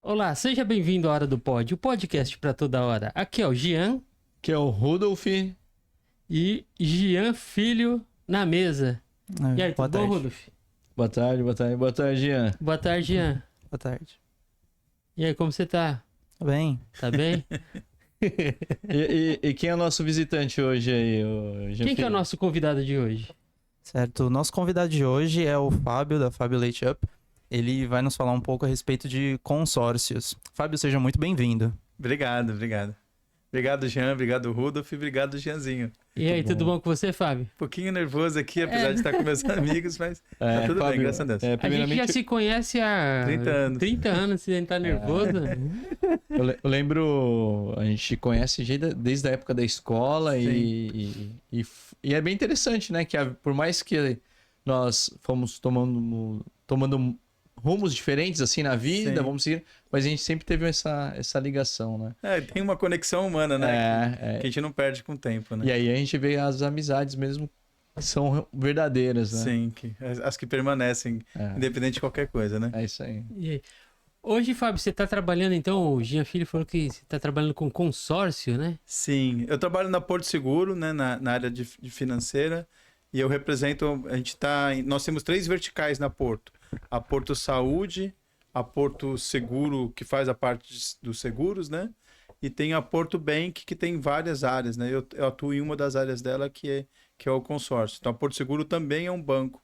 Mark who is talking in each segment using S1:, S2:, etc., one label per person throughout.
S1: Olá, seja bem-vindo à Hora do Pod, o podcast para toda hora. Aqui é o Jean
S2: Que é o Rudolf.
S1: e Jean Filho na mesa. E aí,
S3: Boa
S1: tudo bom,
S3: tarde.
S1: Rudolf?
S2: Boa tarde, boa tarde, boa tarde, Ian.
S1: Boa tarde, Jean.
S3: Boa tarde.
S1: E aí, como você tá?
S3: Tudo bem?
S1: Tá bem?
S2: E quem é o nosso visitante hoje aí?
S1: Quem que é o nosso convidado de hoje?
S3: Certo. O nosso convidado de hoje é o Fábio, da Fábio Leite Up. Ele vai nos falar um pouco a respeito de consórcios. Fábio, seja muito bem-vindo.
S4: Obrigado. Obrigado, Jean. Obrigado, Rudolf. Obrigado, Jeanzinho.
S1: E aí, tudo bom com você, Fábio?
S4: Um pouquinho nervoso aqui, apesar de estar com meus amigos, mas tá tudo bem, graças a Deus.
S1: A gente já
S2: Primeiramente,
S1: se conhece há
S4: 30 anos.
S1: 30 anos, se a gente tá nervoso.
S2: eu lembro, a gente conhece desde a época da escola e é bem interessante, né? Que por mais que nós fomos tomando rumos diferentes assim na vida,
S4: Sim.
S2: vamos seguir, mas a gente sempre teve essa ligação, né?
S4: Tem uma conexão humana, né? Que a gente não perde com o tempo, né?
S2: E aí a gente vê as amizades mesmo que são verdadeiras, né?
S4: Sim, as que permanecem, independente de qualquer coisa, né?
S2: É isso aí.
S1: E aí? Hoje, Fábio, você tá trabalhando, então, o Jean Filho falou que você tá trabalhando com consórcio, né?
S4: Sim, eu trabalho na Porto Seguro, né? Na área de financeira, e eu represento, nós temos 3 verticais na Porto. A Porto Saúde, a Porto Seguro, que faz a parte dos seguros, né? E tem a Porto Bank, que tem várias áreas, né? Eu atuo em uma das áreas dela, que é o consórcio. Então, a Porto Seguro também é um banco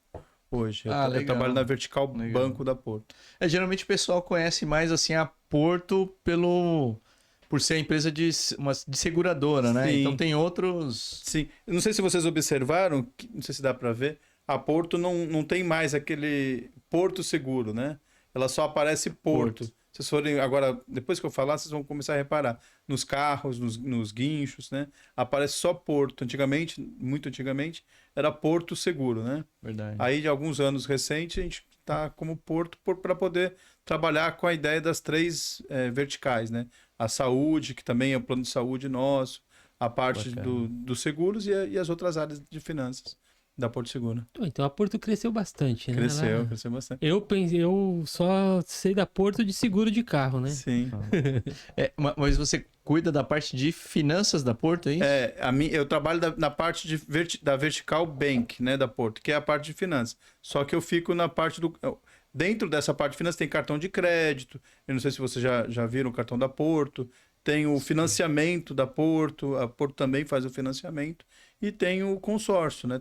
S4: hoje. Eu
S2: legal.
S4: trabalho na vertical
S2: Legal.
S4: Banco da Porto.
S2: Geralmente o pessoal conhece mais assim a Porto por ser a empresa de seguradora, né?
S4: Sim.
S2: Então tem outros...
S4: Sim. Eu não sei se vocês observaram, não sei se dá para ver, a Porto não tem mais aquele Porto Seguro, né? Ela só aparece Porto. Vocês forem agora, depois que eu falar, vocês vão começar a reparar nos carros, nos guinchos, né? Aparece só Porto. Antigamente, muito antigamente, era Porto Seguro, né?
S2: Verdade.
S4: Aí, de alguns anos recentes, a gente está como Porto para poder trabalhar com a ideia das 3 verticais, né? A saúde, que também é o plano de saúde nosso, a parte dos seguros e as outras áreas de finanças da Porto Seguro.
S1: Então a Porto cresceu bastante, né?
S4: Cresceu bastante.
S1: Eu só sei da Porto de seguro de carro, né?
S4: Sim.
S2: Mas você cuida da parte de finanças da Porto, é isso?
S4: Eu trabalho na parte da vertical bank, né, da Porto, que é a parte de finanças. Só que eu fico na parte dentro dessa parte de finanças tem cartão de crédito. Eu não sei se vocês já viram o cartão da Porto. Tem o financiamento da Porto. A Porto também faz o financiamento. E tem o consórcio, né?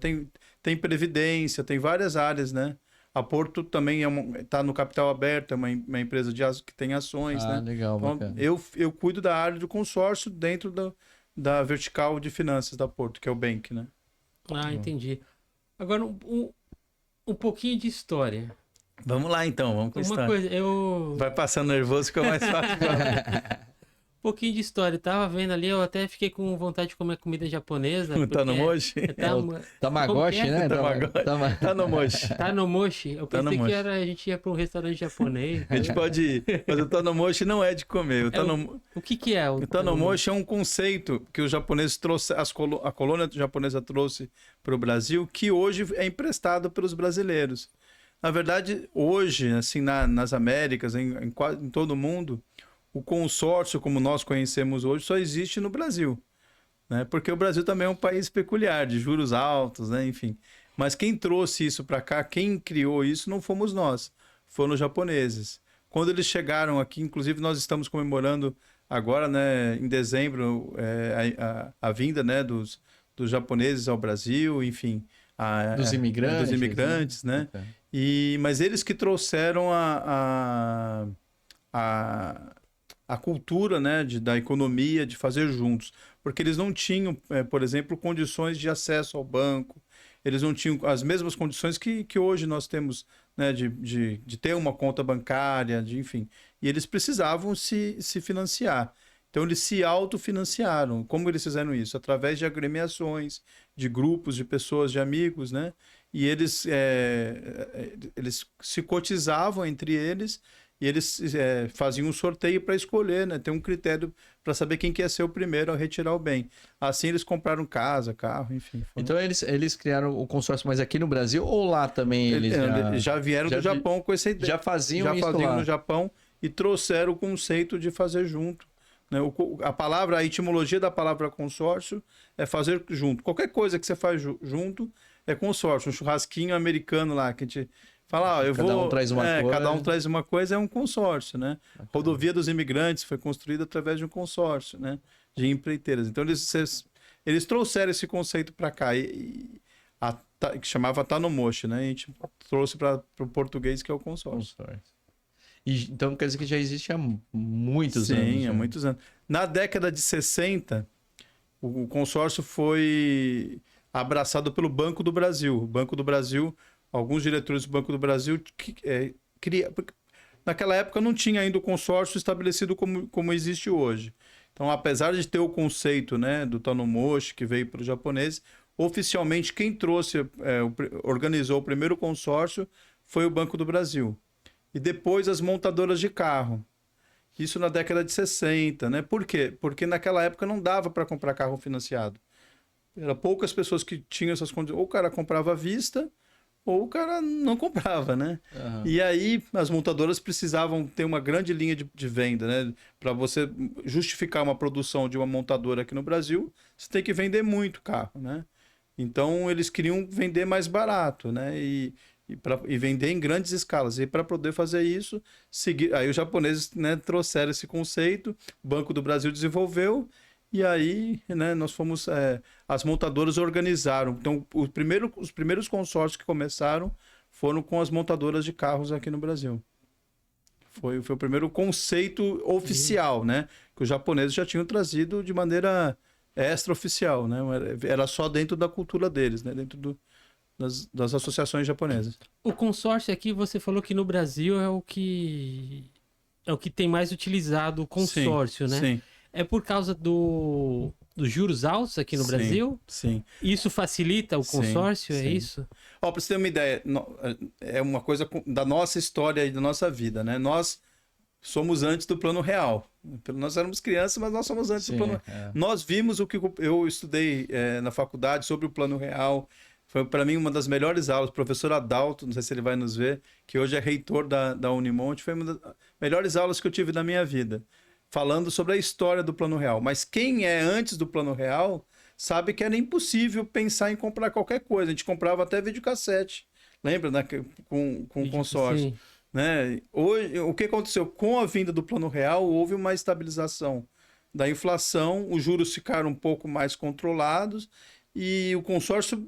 S4: Tem previdência, tem várias áreas, né? A Porto também está no capital aberto, é uma empresa que tem ações, né?
S2: Legal,
S4: então,
S2: bacana.
S4: eu cuido da área do consórcio dentro da vertical de finanças da Porto, que é o Bank, né?
S1: Ah, entendi. Agora, um pouquinho de história.
S4: Vamos lá, então, vamos com a
S1: Uma
S4: história.
S1: coisa,
S4: Vai passando nervoso, fica mais fácil.
S1: Um pouquinho de história. Tava vendo ali, eu até fiquei com vontade de comer comida japonesa.
S4: Tá no Mochi?
S2: Tamagotchi,
S1: Como que
S2: né?
S4: Tamagotchi. Tá no Mochi.
S1: Tá no Mochi? Eu
S4: Tá no
S1: pensei que
S4: Mochi.
S1: a gente ia pra um restaurante japonês.
S4: A gente pode ir, mas o Tanomochi não é de comer.
S1: O que é o
S4: O Tanomochi é um conceito que os japoneses trouxeram, a colônia japonesa trouxe para o Brasil, que hoje é emprestado pelos brasileiros. Na verdade, hoje, assim, nas Américas, em todo o mundo, o consórcio, como nós conhecemos hoje, só existe no Brasil, né? Porque o Brasil também é um país peculiar, de juros altos, né? Enfim. Mas quem trouxe isso para cá, quem criou isso, não fomos nós, foram os japoneses. Quando eles chegaram aqui, inclusive nós estamos comemorando agora, né, em dezembro, a vinda, né, dos japoneses ao Brasil, enfim.
S2: Dos imigrantes.
S4: Né? Mas eles que trouxeram a cultura, né, da economia, de fazer juntos. Porque eles não tinham, por exemplo, condições de acesso ao banco. Eles não tinham as mesmas condições que hoje nós temos, né, de ter uma conta bancária, enfim. E eles precisavam se financiar. Então, eles se autofinanciaram. Como eles fizeram isso? Através de agremiações, de grupos, de pessoas, de amigos, né? E eles se cotizavam entre eles e eles faziam um sorteio para escolher, né? Tem um critério para saber quem quer ser o primeiro a retirar o bem. Assim, eles compraram casa, carro, enfim.
S2: Então, eles criaram o consórcio, mas aqui no Brasil ou lá também? Eles
S4: já vieram do Japão com essa ideia.
S2: Já faziam isso
S4: lá.
S2: lá.
S4: No Japão. e trouxeram o conceito de fazer junto. Né? A etimologia da palavra consórcio é fazer junto. Qualquer coisa que você faz junto é consórcio. Um churrasquinho americano lá, que a gente fala,
S2: Cada um traz uma coisa.
S4: Cada um traz uma coisa, é um consórcio, né?
S2: Bacana.
S4: Rodovia dos Imigrantes foi construída através de um consórcio, né? De empreiteiras. Então, eles trouxeram esse conceito para cá, que chamava Tanomoshi, né? E a gente trouxe para o português, que é o consórcio.
S2: Então quer dizer que já existe há muitos anos.
S4: Sim, há
S2: né?
S4: muitos anos. Na década de 60, o consórcio foi abraçado pelo Banco do Brasil. O Banco do Brasil, alguns diretores do Banco do Brasil porque naquela época não tinha ainda o consórcio estabelecido como existe hoje. Então, apesar de ter o conceito, né, do Tanomoshi, que veio para os japoneses, oficialmente quem trouxe, organizou o primeiro consórcio foi o Banco do Brasil. E depois as montadoras de carro. Isso na década de 60, né? Por quê? Porque naquela época não dava para comprar carro financiado. Eram poucas pessoas que tinham essas condições. Ou o cara comprava à vista, ou o cara não comprava, né?
S2: Aham.
S4: E aí as montadoras precisavam ter uma grande linha de venda, né? Para você justificar uma produção de uma montadora aqui no Brasil, você tem que vender muito carro, né? Então eles queriam vender mais barato, né? E vender em grandes escalas. E para poder fazer isso, aí os japoneses, né, trouxeram esse conceito, o Banco do Brasil desenvolveu, e aí, né, nós fomos... as montadoras organizaram. Então, os primeiros consórcios que começaram foram com as montadoras de carros aqui no Brasil. Foi o primeiro conceito oficial, né? Que os japoneses já tinham trazido de maneira extraoficial, né? Era só dentro da cultura deles, né? Dentro das associações japonesas.
S1: O consórcio aqui, você falou que no Brasil é o que tem mais utilizado o consórcio, né?
S4: Sim.
S1: É por causa dos juros altos aqui no
S4: Sim,
S1: Brasil?
S4: Sim.
S1: Isso facilita o
S4: Sim,
S1: consórcio, é
S4: sim.
S1: isso?
S4: Ó, para você ter uma ideia, é uma coisa da nossa história e da nossa vida, né? Nós somos antes do Plano Real. Nós éramos crianças, mas nós somos antes do Plano Real. Nós vimos o que eu estudei na faculdade sobre o Plano Real. Foi para mim uma das melhores aulas. O professor Adalto, não sei se ele vai nos ver, que hoje é reitor da Unimonte, foi uma das melhores aulas que eu tive na minha vida, falando sobre a história do Plano Real. Mas quem é antes do Plano Real sabe que era impossível pensar em comprar qualquer coisa. A gente comprava até videocassete, lembra, né? Com consórcio.
S1: Sim.
S4: Né? Hoje, o que aconteceu? Com a vinda do Plano Real, houve uma estabilização da inflação, os juros ficaram um pouco mais controlados e o consórcio,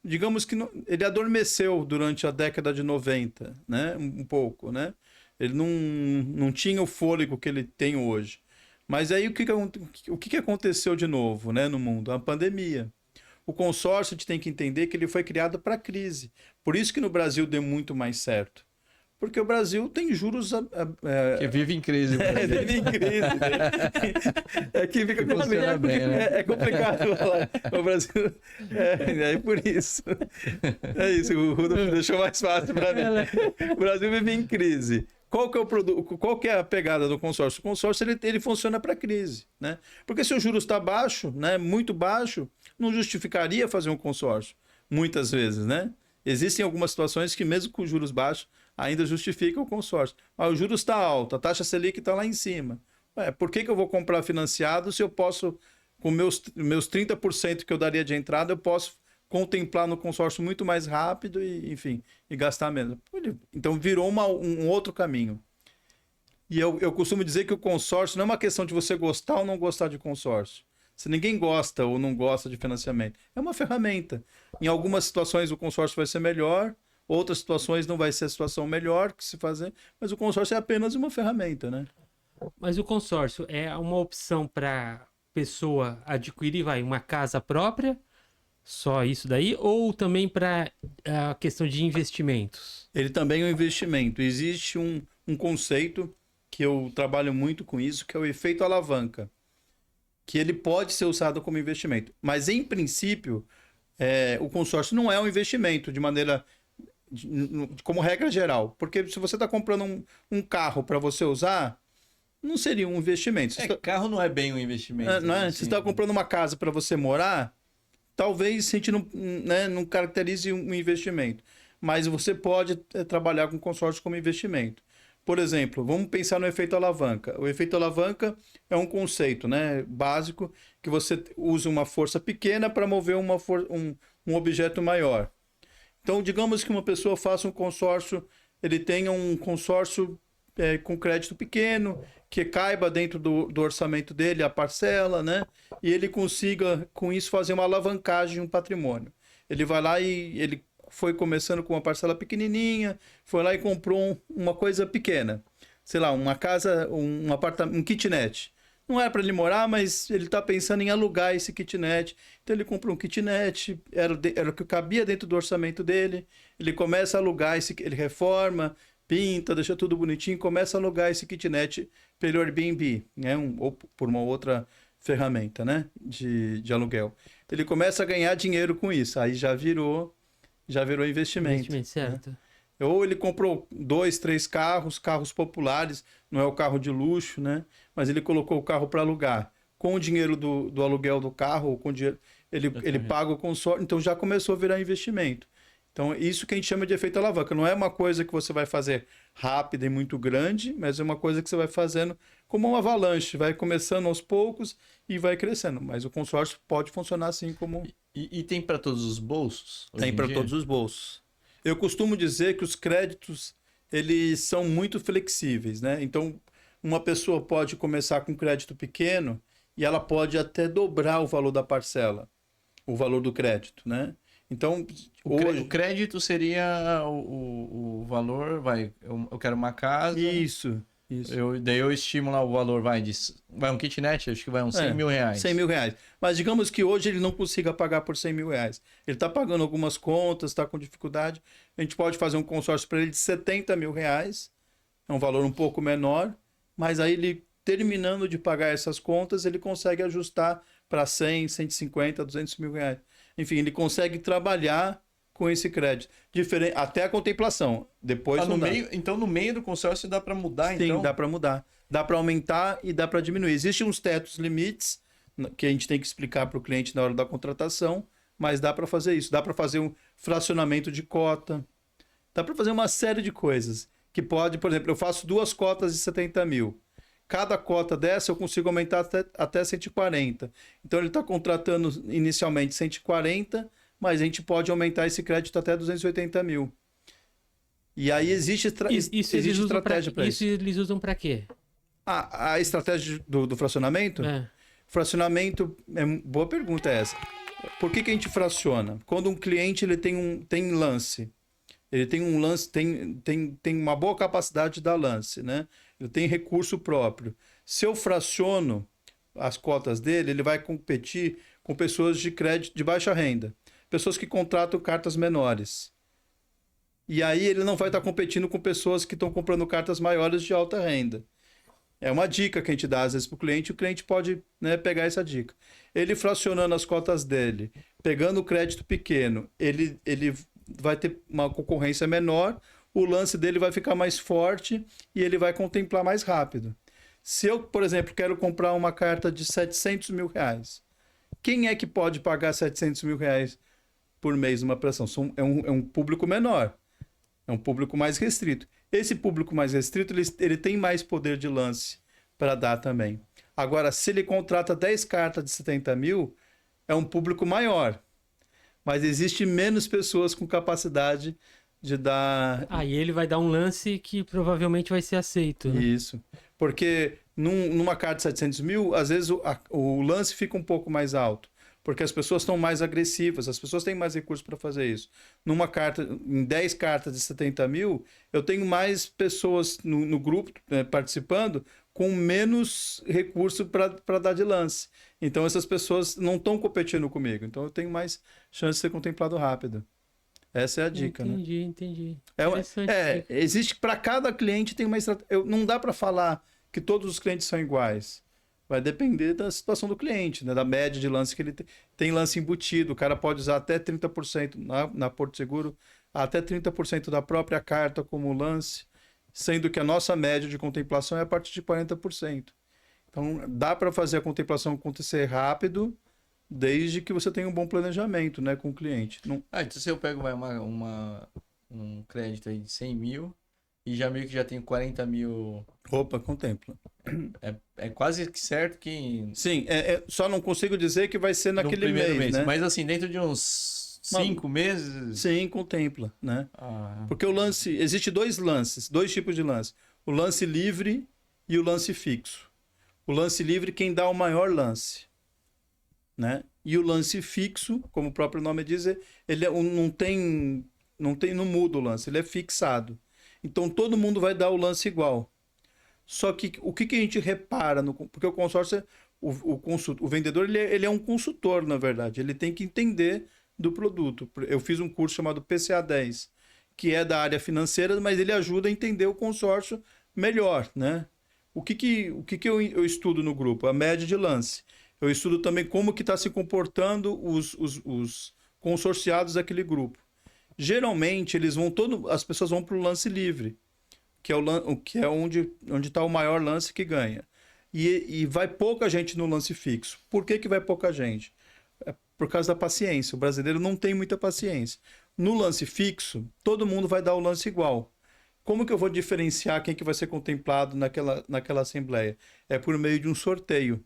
S4: digamos que ele adormeceu durante a década de 90, né? Um pouco, né? Ele não tinha o fôlego que ele tem hoje. Mas aí o que aconteceu de novo, né, no mundo? A pandemia. O consórcio, a gente tem que entender que ele foi criado para a crise. Por isso que no Brasil deu muito mais certo. Porque o Brasil tem juros...
S2: Que vive em crise.
S4: vive em crise. É que fica
S2: Funciona bem, né?
S4: É complicado falar. O Brasil... É por isso. É isso, o Rudolf deixou mais fácil para mim. O Brasil vive em crise. Qual que é o produto? Qual que é a pegada do consórcio? O consórcio ele funciona para crise, né? Porque se o juros está baixo, né, muito baixo, não justificaria fazer um consórcio, muitas vezes, né? Existem algumas situações que mesmo com juros baixos ainda justificam o consórcio. Mas o juros está alto, a taxa Selic está lá em cima. Por que eu vou comprar financiado se eu posso, com meus 30% que eu daria de entrada, eu posso contemplar no consórcio muito mais rápido e, enfim, e gastar menos. Então virou um outro caminho. E eu costumo dizer que o consórcio não é uma questão de você gostar ou não gostar de consórcio. Se ninguém gosta ou não gosta de financiamento, é uma ferramenta. Em algumas situações o consórcio vai ser melhor, outras situações não vai ser a situação melhor que se fazer, mas o consórcio é apenas uma ferramenta, né?
S1: Mas o consórcio é uma opção para pessoa adquirir uma casa própria, só isso daí, ou também para a questão de investimentos?
S4: Ele também é um investimento. Existe um conceito que eu trabalho muito com isso, que é o efeito alavanca, que ele pode ser usado como investimento. Mas, em princípio, o consórcio não é um investimento de maneira... como regra geral. Porque se você está comprando um carro para você usar, não seria um investimento.
S2: Carro não é bem um investimento.
S4: Não é?
S2: Assim.
S4: Se você está comprando uma casa para você morar, talvez a gente não caracterize um investimento. Mas você pode trabalhar com consórcio como investimento. Por exemplo, vamos pensar no efeito alavanca. O efeito alavanca é um conceito, né, básico, que você usa uma força pequena para mover um objeto maior. Então, digamos que uma pessoa faça um consórcio, ele tenha um consórcio com crédito pequeno, que caiba dentro do orçamento dele a parcela, né? E ele consiga, com isso, fazer uma alavancagem de um patrimônio. Ele vai lá e ele foi começando com uma parcela pequenininha, foi lá e comprou uma coisa pequena. Sei lá, uma casa, um apartamento, um kitnet. Não é para ele morar, mas ele está pensando em alugar esse kitnet. Então ele comprou um kitnet, era o que cabia dentro do orçamento dele. Ele começa a alugar, ele reforma, pinta, deixa tudo bonitinho, começa a alugar esse kitnet pelo Airbnb, né? Ou por uma outra ferramenta, né? De aluguel. Ele começa a ganhar dinheiro com isso. Aí já virou investimento.
S1: Investimento, certo.
S4: Né? Ou ele comprou 2, 3 carros populares, não é o carro de luxo, né? Mas ele colocou o carro para alugar. Com o dinheiro do aluguel do carro, ou com o dinheiro, ele paga o consórcio, então já começou a virar investimento. Então, isso que a gente chama de efeito alavanca. Não é uma coisa que você vai fazer rápida e muito grande, mas é uma coisa que você vai fazendo como uma avalanche. Vai começando aos poucos e vai crescendo. Mas o consórcio pode funcionar assim como...
S2: E tem para todos os bolsos?
S4: Tem para todos os bolsos. Eu costumo dizer que os créditos, eles são muito flexíveis, né? Então, uma pessoa pode começar com crédito pequeno e ela pode até dobrar o valor da parcela, o valor do crédito, né? Então,
S2: o crédito seria o valor, eu quero uma casa.
S4: Isso.
S2: Daí eu estimo lá o valor, vai um kitnet, acho que vai uns 100 mil reais.
S4: 100 mil reais. Mas digamos que hoje ele não consiga pagar por 100 mil reais. Ele está pagando algumas contas, está com dificuldade. A gente pode fazer um consórcio para ele de 70 mil reais. É um valor um pouco menor. Mas aí ele, terminando de pagar essas contas, ele consegue ajustar para 100, 150, 200 mil reais. Enfim, ele consegue trabalhar com esse crédito. Até a contemplação. Depois
S2: então, no meio do consórcio dá para mudar,
S4: Sim,
S2: então?
S4: dá para mudar. Dá para aumentar e dá para diminuir. Existem uns tetos limites que a gente tem que explicar para o cliente na hora da contratação, mas dá para fazer isso. Dá para fazer um fracionamento de cota. Dá para fazer uma série de coisas. Que pode, por exemplo, eu faço 2 cotas de 70 mil. Cada cota dessa eu consigo aumentar até 140. Então ele está contratando inicialmente 140, mas a gente pode aumentar esse crédito até 280 mil. E aí existe estratégia para isso.
S1: Isso eles usam para quê?
S4: A estratégia do fracionamento? Fracionamento, boa pergunta essa. Por que a gente fraciona? Quando um cliente ele tem lance, ele tem um lance, tem uma boa capacidade de dar lance, né? Ele tem recurso próprio. Se eu fraciono as cotas dele, ele vai competir com pessoas de crédito de baixa renda. Pessoas que contratam cartas menores. E aí ele não vai estar competindo com pessoas que estão comprando cartas maiores de alta renda. É uma dica que a gente dá às vezes para o cliente pode, né, pegar essa dica. Ele fracionando as cotas dele, pegando o crédito pequeno, ele vai ter uma concorrência menor, o lance dele vai ficar mais forte e ele vai contemplar mais rápido. Se eu, por exemplo, quero comprar uma carta de 700 mil reais, quem é que pode pagar 700 mil reais por mês numa prestação? É um público menor, é um público mais restrito. Esse público mais restrito, ele tem mais poder de lance para dar também. Agora, se ele contrata 10 cartas de 70 mil, é um público maior. Mas existe menos pessoas com capacidade de dar...
S1: E ele vai dar um lance que provavelmente vai ser aceito. Né?
S4: Isso. Porque numa carta de 700 mil, às vezes o lance fica um pouco mais alto. Porque as pessoas estão mais agressivas, as pessoas têm mais recursos para fazer isso. Em 10 cartas de 70 mil, eu tenho mais pessoas no grupo participando com menos recurso para dar de lance. Então essas pessoas não estão competindo comigo. Então eu tenho mais chance de ser contemplado rápido. Essa é a dica,
S1: Entendi.
S4: Existe para cada cliente tem uma estratégia. Não dá para falar que todos os clientes são iguais. Vai depender da situação do cliente, né? Da média de lance que ele tem. Tem lance embutido, o cara pode usar até 30% na Porto Seguro, até 30% da própria carta como lance, sendo que a nossa média de contemplação é a partir de 40%. Então, dá para fazer a contemplação acontecer rápido, desde que você tenha um bom planejamento, né, com o cliente.
S2: Então se eu pego um crédito aí de 100 mil, e já meio que já tenho 40 mil.
S4: Opa, contempla.
S2: É quase que certo que
S4: Sim, só não consigo dizer que vai ser
S2: no
S4: naquele
S2: primeiro mês.
S4: né?
S2: Mas assim, dentro de uns 5 meses.
S4: Sim, contempla, né?
S2: Ah,
S4: Porque o lance, existe dois lances, dois tipos de lance. O lance livre e o lance fixo. O lance livre, quem dá o maior lance, né? E o lance fixo, como o próprio nome diz, ele não muda o lance, ele é fixado. Então todo mundo vai dar o lance igual. Só que o que a gente repara porque o consórcio, o vendedor, ele é um consultor, na verdade. Ele tem que entender do produto. Eu fiz um curso chamado PCA 10, que é da área financeira, mas ele ajuda a entender o consórcio melhor, né? O que eu estudo no grupo? A média de lance. Eu estudo também como que está se comportando os consorciados daquele grupo. Geralmente, as pessoas vão para o lance livre, que é onde está o maior lance que ganha. E vai pouca gente no lance fixo. Por que vai pouca gente? É por causa da paciência. O brasileiro não tem muita paciência. No lance fixo, todo mundo vai dar o lance igual. Como que eu vou diferenciar quem que vai ser contemplado naquela assembleia? É por meio de um sorteio.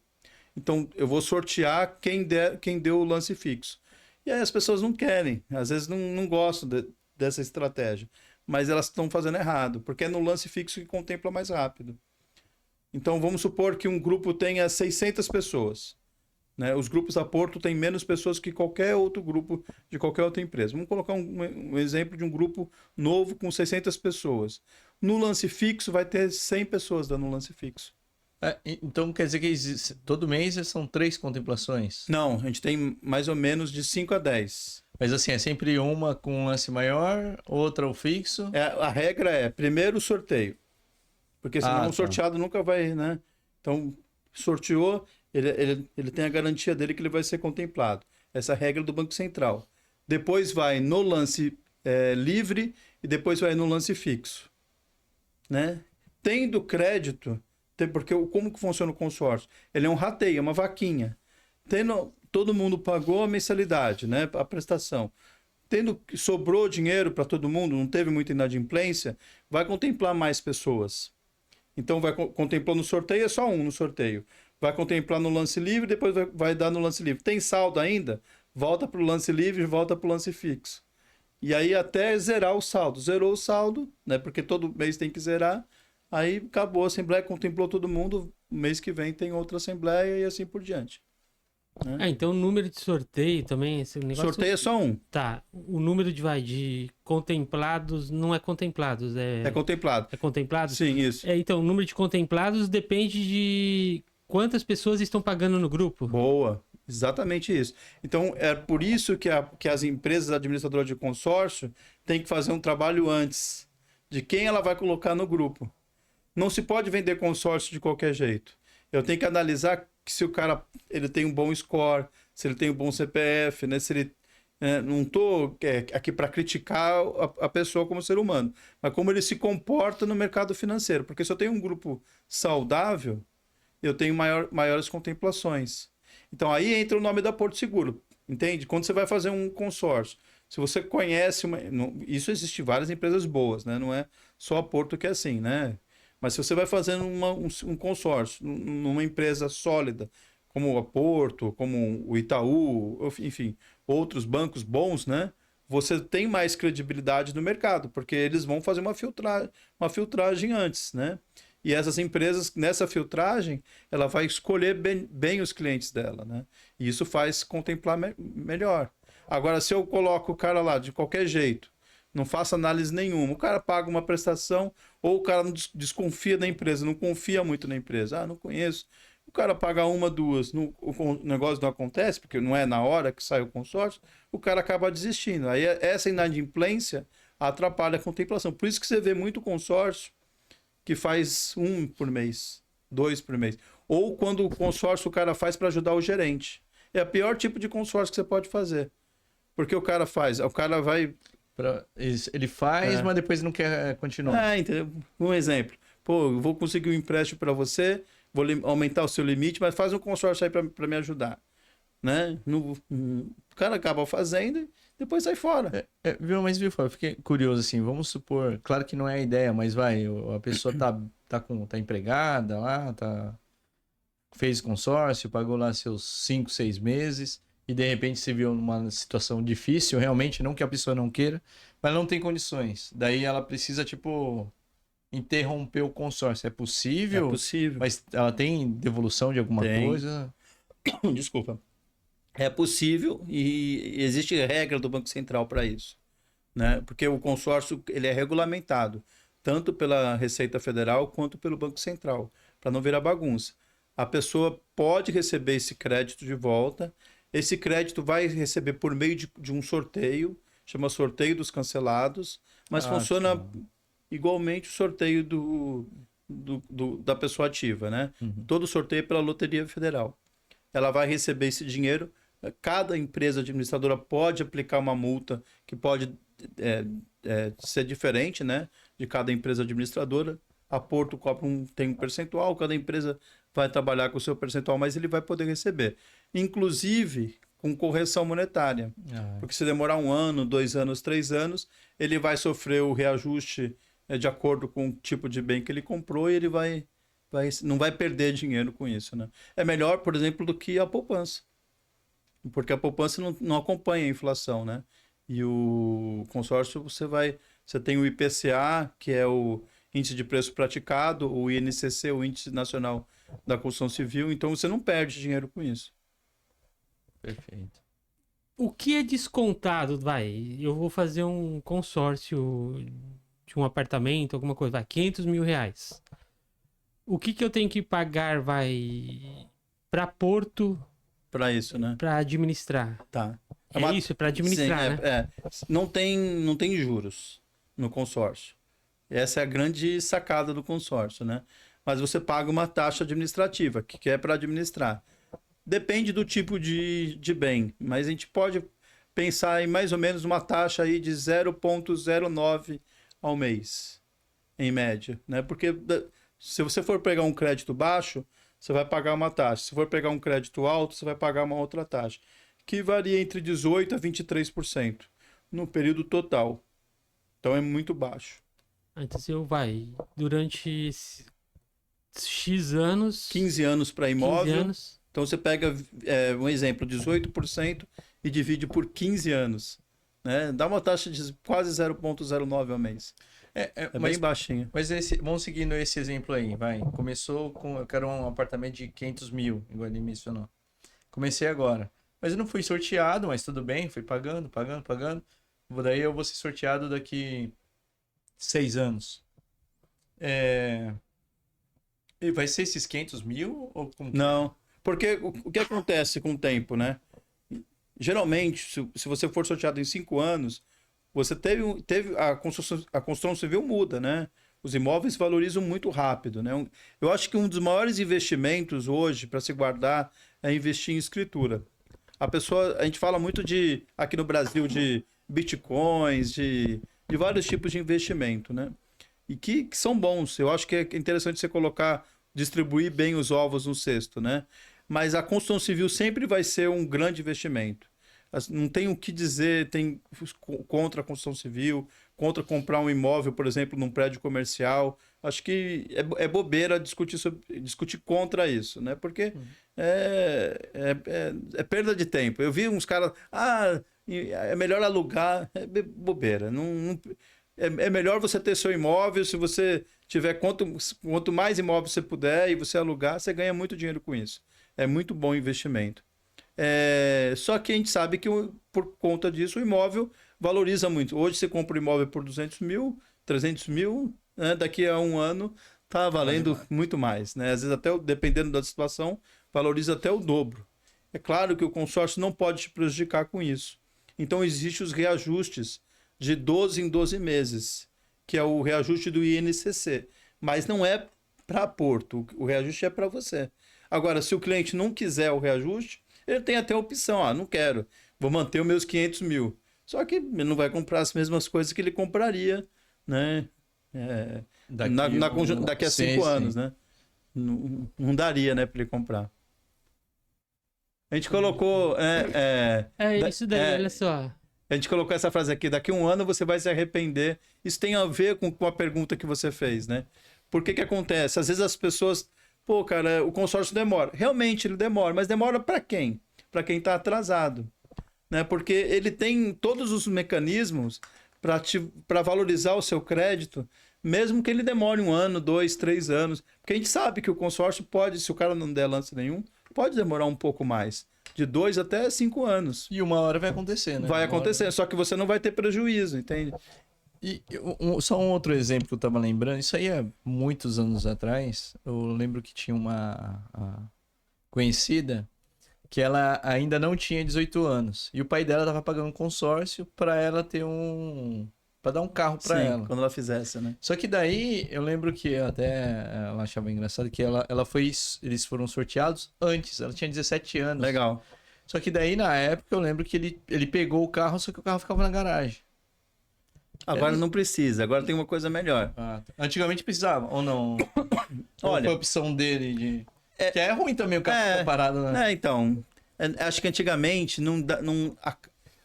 S4: Então, eu vou sortear quem deu o lance fixo. E aí as pessoas não querem, às vezes não gostam dessa estratégia. Mas elas estão fazendo errado, porque é no lance fixo que contempla mais rápido. Então, vamos supor que um grupo tenha 600 pessoas. Né? Os grupos a Porto têm menos pessoas que qualquer outro grupo de qualquer outra empresa. Vamos colocar um exemplo de um grupo novo com 600 pessoas. No lance fixo, vai ter 100 pessoas dando um lance fixo.
S2: Então quer dizer que todo mês são 3 contemplações?
S4: Não, a gente tem mais ou menos de 5 a 10.
S2: Mas assim, é sempre uma com um lance maior, outra o fixo?
S4: A regra é, primeiro o sorteio. Porque senão
S2: tá.
S4: o sorteado nunca vai, né? Então, sorteou, ele tem a garantia dele que ele vai ser contemplado. Essa é a regra do Banco Central. Depois vai no lance livre e depois vai no lance fixo. Né? Tendo crédito... Porque como que funciona o consórcio? Ele é um rateio, é uma vaquinha. Todo mundo pagou a mensalidade, né? A prestação. Sobrou dinheiro para todo mundo, não teve muita inadimplência, vai contemplar mais pessoas. Então, contemplar no sorteio, é só um no sorteio. Vai contemplar no lance livre, depois vai dar no lance livre. Tem saldo ainda? Volta para o lance livre e volta para o lance fixo. E aí até zerar o saldo. Zerou o saldo, né? Porque todo mês tem que zerar. Aí acabou a assembleia, contemplou todo mundo. Mês que vem tem outra assembleia e assim por diante. Né?
S1: Então o número de sorteio também, esse negócio...
S4: Sorteio é só um.
S1: Tá, o número de contemplados não é contemplados,
S4: É contemplado.
S1: É contemplado?
S4: Sim, isso.
S1: Então o número de contemplados depende de quantas pessoas estão pagando no grupo.
S4: Boa, exatamente isso. Então é por isso que as empresas administradoras de consórcio têm que fazer um trabalho antes de quem ela vai colocar no grupo. Não se pode vender consórcio de qualquer jeito. Eu tenho que analisar se o cara ele tem um bom score, se ele tem um bom CPF, né? Se ele não estou aqui para criticar a pessoa como ser humano, mas como ele se comporta no mercado financeiro. Porque se eu tenho um grupo saudável, eu tenho maiores contemplações. Então aí entra o nome da Porto Seguro, entende? Quando você vai fazer um consórcio, se você conhece isso existe várias empresas boas, né? Não é só a Porto que é assim, né? Mas se você vai fazendo um consórcio numa empresa sólida, como a Porto, como o Itaú, enfim, outros bancos bons, né? Você tem mais credibilidade no mercado, porque eles vão fazer uma filtragem antes, né? E essas empresas, nessa filtragem, ela vai escolher bem os clientes dela, né? E isso faz contemplar melhor. Agora, se eu coloco o cara lá de qualquer jeito, não faço análise nenhuma, o cara paga uma prestação ou o cara desconfia da empresa, não confia muito na empresa. Não conheço. O cara paga uma, duas, o negócio não acontece, porque não é na hora que sai o consórcio, o cara acaba desistindo. Aí essa inadimplência atrapalha a contemplação. Por isso que você vê muito consórcio que faz 1 por mês, 2 por mês. Ou quando o consórcio o cara faz para ajudar o gerente. É o pior tipo de consórcio que você pode fazer. Porque o cara vai...
S2: Ele faz, mas depois não quer continuar.
S4: Entendeu? Um exemplo. Pô, eu vou conseguir um empréstimo para você, vou aumentar o seu limite, mas faz um consórcio aí para me ajudar. Né? O cara acaba fazendo depois sai fora.
S2: Viu, eu fiquei curioso assim, vamos supor, claro que não é a ideia, mas a pessoa tá empregada lá, fez consórcio, pagou lá seus 5, 6 meses e de repente se viu numa situação difícil, realmente, não que a pessoa não queira, mas não tem condições. Daí ela precisa, tipo, interromper o consórcio. É possível?
S4: É possível.
S2: Mas ela tem devolução de alguma
S4: Tem.
S2: coisa?
S4: Desculpa. É possível e existe regra do Banco Central para isso, né? Porque o consórcio ele é regulamentado tanto pela Receita Federal quanto pelo Banco Central, para não virar bagunça. A pessoa pode receber esse crédito de volta. Esse crédito vai receber por meio de um sorteio, chama sorteio dos cancelados, mas funciona igualmente o sorteio da pessoa ativa, né? Todo sorteio é pela Loteria Federal. Ela vai receber esse dinheiro. Cada empresa administradora pode aplicar uma multa que pode ser diferente, né, de cada empresa administradora. A Porto tem um percentual, cada empresa vai trabalhar com o seu percentual, mas ele vai poder receber. Inclusive com correção monetária. Porque se demorar 1 ano, 2 anos, 3 anos, ele vai sofrer o reajuste de acordo com o tipo de bem que ele comprou e ele não vai perder dinheiro com isso, né? É melhor, por exemplo, do que a poupança. Porque a poupança não acompanha a inflação, né? E o consórcio você tem o IPCA, que é o Índice de Preço Praticado, o INCC, o Índice Nacional da Construção Civil, então você não perde dinheiro com isso.
S2: Perfeito.
S1: O que é descontado, eu vou fazer um consórcio de um apartamento, alguma coisa, R$500 mil. O que eu tenho que pagar, para Porto...
S4: Para isso, né?
S1: Para administrar.
S4: Tá.
S1: Isso, para administrar,
S4: sim,
S1: né?
S4: Não tem juros no consórcio. Essa é a grande sacada do consórcio, né? Mas você paga uma taxa administrativa, que é para administrar. Depende do tipo de bem, mas a gente pode pensar em mais ou menos uma taxa aí de 0,09 ao mês, em média, né? Porque se você for pegar um crédito baixo, você vai pagar uma taxa. Se for pegar um crédito alto, você vai pagar uma outra taxa, que varia entre 18% a 23% no período total. Então é muito baixo.
S1: Então durante X anos...
S4: 15 anos para imóvel.
S1: 15 anos.
S4: Então você pega, um exemplo, 18% e divide por 15 anos. Né? Dá uma taxa de quase 0,09 ao mês. Bem baixinho.
S2: Mas vamos seguindo esse exemplo aí, vai. Começou eu quero um apartamento de 500 mil, igual ele mencionou. Comecei agora. Mas eu não fui sorteado, mas tudo bem, fui pagando. Daí eu vou ser sorteado daqui 6 anos. E vai ser esses 500 mil? Ou como
S4: não, porque o que acontece com o tempo, né? Geralmente, se você for sorteado em 5 anos... Você teve a construção civil muda, né? Os imóveis valorizam muito rápido, né? Eu acho que um dos maiores investimentos hoje para se guardar é investir em escritura. A gente fala muito aqui no Brasil de bitcoins, de vários tipos de investimento, né? E que são bons. Eu acho que é interessante você distribuir bem os ovos no cesto, né? Mas a construção civil sempre vai ser um grande investimento. Não tem o que dizer contra a construção civil, contra comprar um imóvel, por exemplo, num prédio comercial. Acho que é bobeira discutir contra isso, né? Porque é perda de tempo. Eu vi uns caras, é melhor alugar. É bobeira. É melhor você ter seu imóvel, se você tiver quanto mais imóvel você puder e você alugar, você ganha muito dinheiro com isso. É muito bom investimento. Só que a gente sabe que por conta disso o imóvel valoriza muito. Hoje você compra um imóvel por 200 mil, 300 mil, né? Daqui a 1 ano está valendo muito mais, né? Às vezes até, dependendo da situação, valoriza até o dobro. É claro que o consórcio não pode te prejudicar com isso. Então existem os reajustes de 12 em 12 meses, que é o reajuste do INCC. Mas não é para Porto, o reajuste é para você. Agora, se o cliente não quiser o reajuste, ele tem até a opção, não quero, vou manter os meus 500 mil. Só que ele não vai comprar as mesmas coisas que ele compraria, né? Daqui a 5 anos, né? Não daria, né, para ele comprar. A gente colocou...
S1: Isso daí, olha só.
S4: A gente colocou essa frase aqui, daqui a um ano você vai se arrepender. Isso tem a ver com a pergunta que você fez, né? Por que que acontece? Às vezes as pessoas, pô, cara, o consórcio demora. Realmente ele demora, mas demora para quem? Para quem está atrasado, né? Porque ele tem todos os mecanismos para valorizar o seu crédito, mesmo que ele demore 1 ano, 2, 3 anos. Porque a gente sabe que o consórcio pode, se o cara não der lance nenhum, pode demorar um pouco mais. De 2 até 5 anos.
S2: E uma hora vai acontecer, né?
S4: Vai
S2: Uma
S4: acontecer,
S2: hora...
S4: só que você não vai ter prejuízo, entende?
S2: E só um outro exemplo que eu tava lembrando, isso aí é muitos anos atrás. Eu lembro que tinha uma conhecida que ela ainda não tinha 18 anos. E o pai dela tava pagando um consórcio para ela ter para dar um carro para
S4: Sim,
S2: ela.
S4: quando ela fizesse, né?
S2: Só que daí eu lembro que até ela achava engraçado que eles foram sorteados antes, ela tinha 17 anos.
S4: Legal.
S2: Só que daí na época eu lembro que ele pegou o carro, só que o carro ficava na garagem.
S4: Agora não precisa, agora tem uma coisa melhor.
S2: Antigamente precisava, ou não? Olha, foi a opção dele de... Que é ruim também o carro ficar parado, né?
S4: Então, acho que antigamente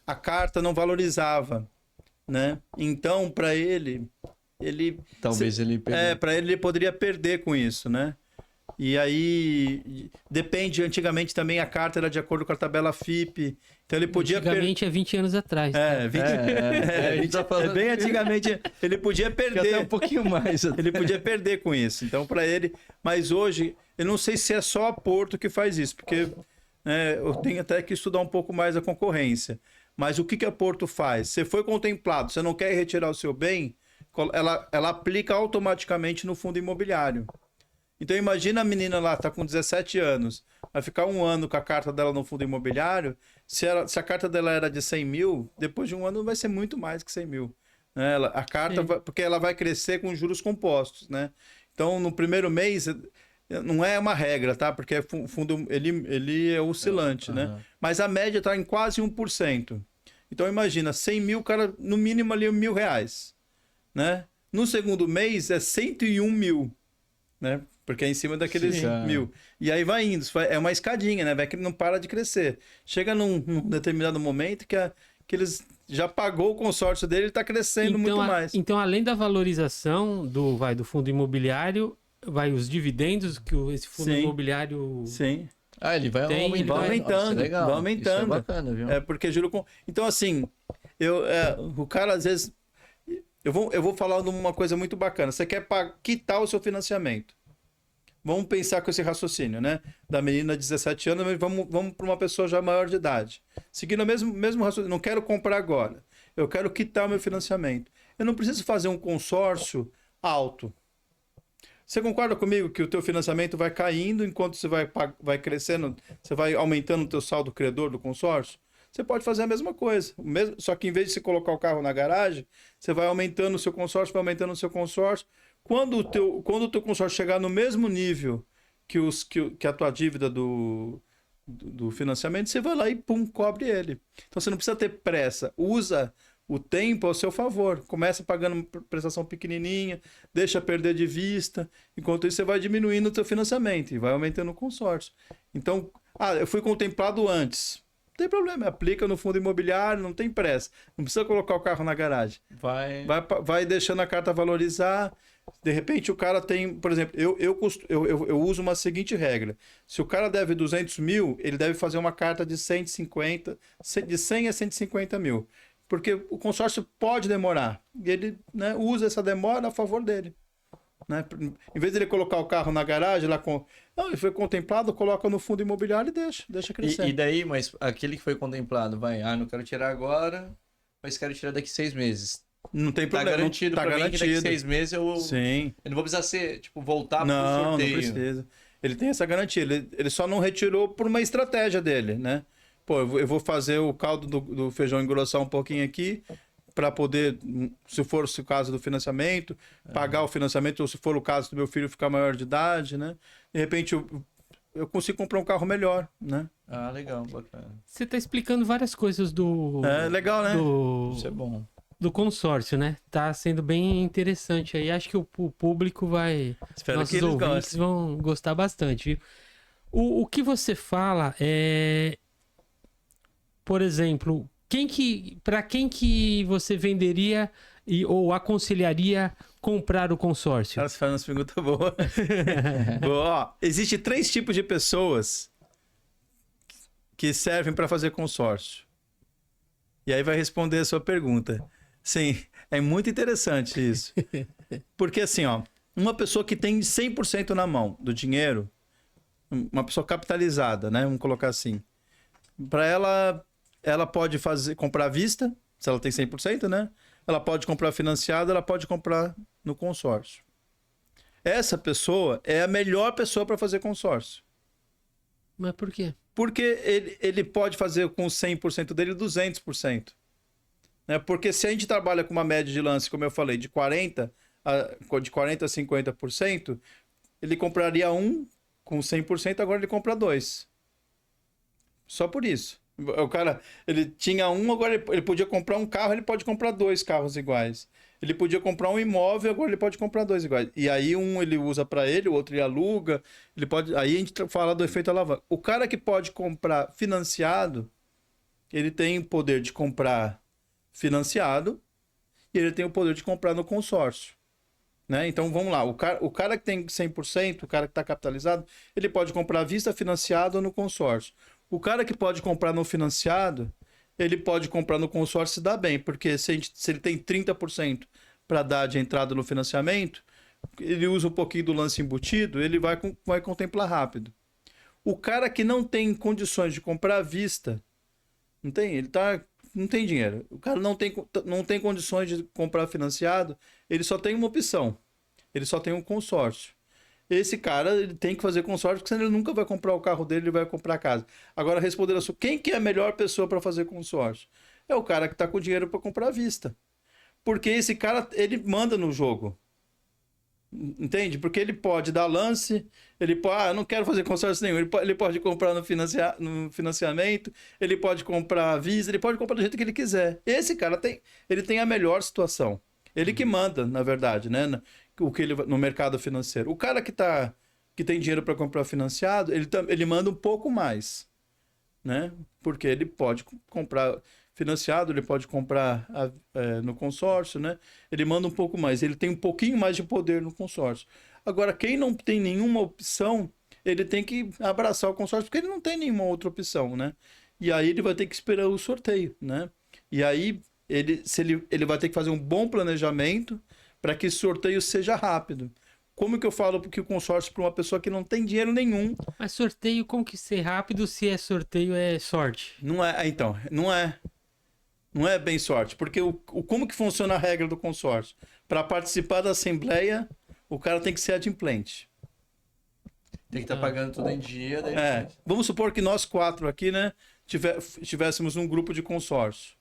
S4: a carta não valorizava, né? Então, para ele
S2: talvez ele perdeu.
S4: para ele poderia perder com isso, né? E aí depende, antigamente também a carta era de acordo com a tabela FIPE, então ele podia
S1: Antigamente é 20 anos atrás.
S4: bem antigamente ele podia perder
S2: até um pouquinho mais.
S4: Ele podia perder com isso. Então para ele, mas hoje eu não sei se é só a Porto que faz isso, porque eu tenho até que estudar um pouco mais a concorrência. Mas o que a Porto faz? Você foi contemplado, você não quer retirar o seu bem, ela aplica automaticamente no fundo imobiliário. Então imagina a menina lá, tá com 17 anos, vai ficar 1 ano com a carta dela no fundo imobiliário, se a carta dela era de 100 mil, depois de 1 ano vai ser muito mais que 100 mil. Né? A carta, porque ela vai crescer com juros compostos, né? Então no primeiro mês, não é uma regra, tá? Porque o fundo, ele é oscilante, né? Mas a média tá em quase 1%. Então imagina, 100 mil, cara, no mínimo ali R$1.000, né? No segundo mês é 101 mil, né? Porque é em cima daqueles 1.000. E aí vai indo. É uma escadinha, né? Vai que não para de crescer. Chega num determinado momento que eles já pagou o consórcio dele e está crescendo muito mais.
S1: Então, além da valorização do fundo imobiliário, vai os dividendos que esse fundo imobiliário...
S4: Sim.
S2: Ele vai aumentando.
S4: Vai aumentando.
S2: Legal.
S4: Vai aumentando.
S2: Isso é bacana, viu?
S4: Porque juro com... Então, assim, o cara às vezes... Eu vou falar de uma coisa muito bacana. Você quer quitar o seu financiamento. Vamos pensar com esse raciocínio, né? Da menina de 17 anos, mas vamos para uma pessoa já maior de idade. Seguindo o mesmo raciocínio. Não quero comprar agora. Eu quero quitar o meu financiamento. Eu não preciso fazer um consórcio alto. Você concorda comigo que o teu financiamento vai caindo enquanto você vai crescendo, você vai aumentando o teu saldo credor do consórcio? Você pode fazer a mesma coisa. Só que em vez de você colocar o carro na garagem, você vai aumentando o seu consórcio, vai aumentando o seu consórcio. Quando o teu consórcio chegar no mesmo nível que a tua dívida do financiamento, você vai lá e pum, cobre ele. Então você não precisa ter pressa. Usa o tempo ao seu favor. Começa pagando prestação pequenininha, deixa perder de vista. Enquanto isso, você vai diminuindo o teu financiamento e vai aumentando o consórcio. Então, eu fui contemplado antes. Não tem problema, aplica no fundo imobiliário, não tem pressa. Não precisa colocar o carro na garagem. Vai deixando a carta valorizar. De repente o cara tem, por exemplo, eu uso uma seguinte regra. Se o cara deve 200 mil, ele deve fazer uma carta de 150, de 100 a 150 mil. Porque o consórcio pode demorar. E ele, né, usa essa demora a favor dele. Né? Em vez de ele colocar o carro na garagem, não, ele foi contemplado, coloca no fundo imobiliário e deixa crescer.
S2: E daí, mas aquele que foi contemplado, não quero tirar agora, mas quero tirar daqui 6 meses.
S4: Não tem problema.
S2: Tá garantido pra mim que daqui 6 meses eu não vou precisar voltar pro sorteio.
S4: Não precisa. Ele tem essa garantia. Ele só não retirou por uma estratégia dele, né? Pô, eu vou fazer o caldo do feijão engrossar um pouquinho aqui para poder, se for o caso do financiamento, pagar o financiamento, ou se for o caso do meu filho ficar maior de idade, né? De repente eu consigo comprar um carro melhor, né?
S2: Legal, bacana.
S1: Você tá explicando várias coisas do...
S4: legal, né?
S2: Isso é bom.
S1: Do consórcio, né? Tá sendo bem interessante aí. Acho que o público vai...
S4: Espero
S1: nossos
S4: que eles
S1: ouvintes
S4: gostem.
S1: vão gostar bastante, viu? O que você fala é... Por exemplo, para quem que você venderia ou aconselharia comprar o consórcio?
S4: Cara, você faz uma pergunta boa. Ó, existe 3 tipos de pessoas que servem para fazer consórcio. E aí vai responder a sua pergunta. Sim, é muito interessante isso. Porque assim, ó, uma pessoa que tem 100% na mão do dinheiro, uma pessoa capitalizada, né? Vamos colocar assim. Para ela pode comprar à vista, se ela tem 100%, né? Ela pode comprar financiado, ela pode comprar no consórcio. Essa pessoa é a melhor pessoa para fazer consórcio.
S1: Mas por quê?
S4: Porque ele pode fazer com 100% dele 200%. Né? Porque se a gente trabalha com uma média de lance, como eu falei, de 40% a 50%, ele compraria um com 100%, agora ele compra 2. Só por isso. O cara, ele tinha um, agora ele podia comprar um carro, ele pode comprar 2 carros iguais. Ele podia comprar um imóvel, agora ele pode comprar 2 iguais. E aí um ele usa para ele, o outro ele aluga. Ele pode. Aí a gente fala do efeito alavanca. O cara que pode comprar financiado, ele tem o poder de comprar financiado e ele tem o poder de comprar no consórcio. Né? Então vamos lá. O cara que tem 100%, o cara que está capitalizado, ele pode comprar à vista, financiado ou no consórcio. O cara que pode comprar no financiado, ele pode comprar no consórcio e se dá bem, porque se ele tem 30% para dar de entrada no financiamento, ele usa um pouquinho do lance embutido, ele vai contemplar rápido. O cara que não tem condições de comprar à vista, não tem dinheiro. O cara não tem condições de comprar financiado, ele só tem uma opção. Ele só tem um consórcio. Esse cara, ele tem que fazer consórcio, porque senão ele nunca vai comprar o carro dele, ele vai comprar a casa. Agora, respondendo a sua, quem que é a melhor pessoa para fazer consórcio? É o cara que está com dinheiro para comprar à vista. Porque esse cara, ele manda no jogo. Entende? Porque ele pode dar lance, ele pode, eu não quero fazer consórcio nenhum, ele pode comprar no financiamento, ele pode comprar à vista, ele pode comprar do jeito que ele quiser. Esse cara ele tem a melhor situação. Ele que manda, na verdade, né? No mercado financeiro. O cara que tem dinheiro para comprar financiado, ele manda um pouco mais, né? Porque ele pode comprar financiado, ele pode comprar no consórcio, né? Ele manda um pouco mais, ele tem um pouquinho mais de poder no consórcio. Agora, quem não tem nenhuma opção, ele tem que abraçar o consórcio, porque ele não tem nenhuma outra opção, né? E aí ele vai ter que esperar o sorteio, né? E aí ele vai ter que fazer um bom planejamento para que esse sorteio seja rápido. Como que eu falo que o consórcio para uma pessoa que não tem dinheiro nenhum...
S1: Mas sorteio, como que ser rápido se é sorteio é sorte?
S4: Não é, então, não é bem sorte, porque como que funciona a regra do consórcio? Para participar da assembleia, o cara tem que ser adimplente.
S2: Tem que estar pagando tudo em dia. Daí
S4: Vamos supor que nós 4 aqui, né, tivéssemos um grupo de consórcio,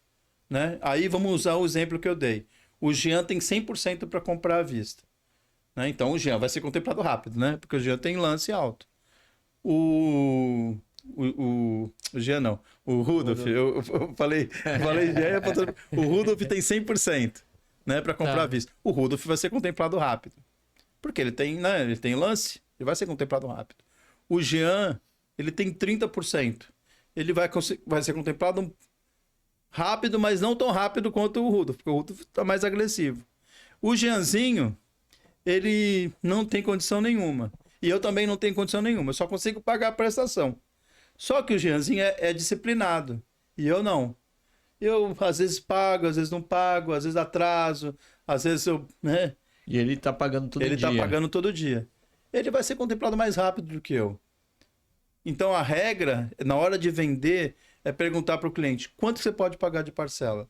S4: né? Aí vamos usar o exemplo que eu dei. O Jean tem 100% para comprar à vista. Né? Então o Jean vai ser contemplado rápido, né? Porque o Jean tem lance alto. O Jean não. O Rudolf. Eu falei Jean, o Rudolf tem 100%, né, para comprar à vista. O Rudolf vai ser contemplado rápido. Porque ele tem lance, ele vai ser contemplado rápido. O Jean, ele tem 30%. Ele vai ser contemplado rápido, mas não tão rápido quanto o Rudolf, porque o Rudolf está mais agressivo. O Jeanzinho, ele não tem condição nenhuma. E eu também não tenho condição nenhuma. Eu só consigo pagar a prestação. Só que o Jeanzinho é disciplinado. E eu não. Eu, às vezes, pago, às vezes não pago, às vezes atraso, às vezes eu... Né?
S2: E ele tá pagando todo dia.
S4: Ele tá pagando todo dia. Ele vai ser contemplado mais rápido do que eu. Então, a regra, na hora de vender, é perguntar para o cliente quanto você pode pagar de parcela.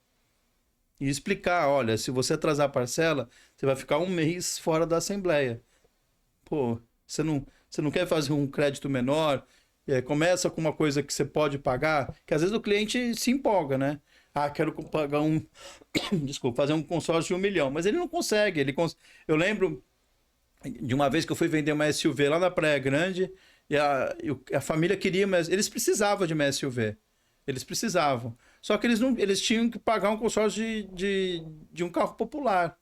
S4: E explicar, olha, se você atrasar a parcela, você vai ficar 1 mês fora da assembleia. Pô, você não quer fazer um crédito menor? Começa com uma coisa que você pode pagar, que às vezes o cliente se empolga, né? Ah, quero pagar desculpa, fazer um consórcio de 1 milhão. Mas ele não consegue. Eu lembro de uma vez que eu fui vender uma SUV lá na Praia Grande e a família queria, mas eles precisavam de uma SUV. Eles precisavam. Só que eles tinham que pagar um consórcio de um carro popular.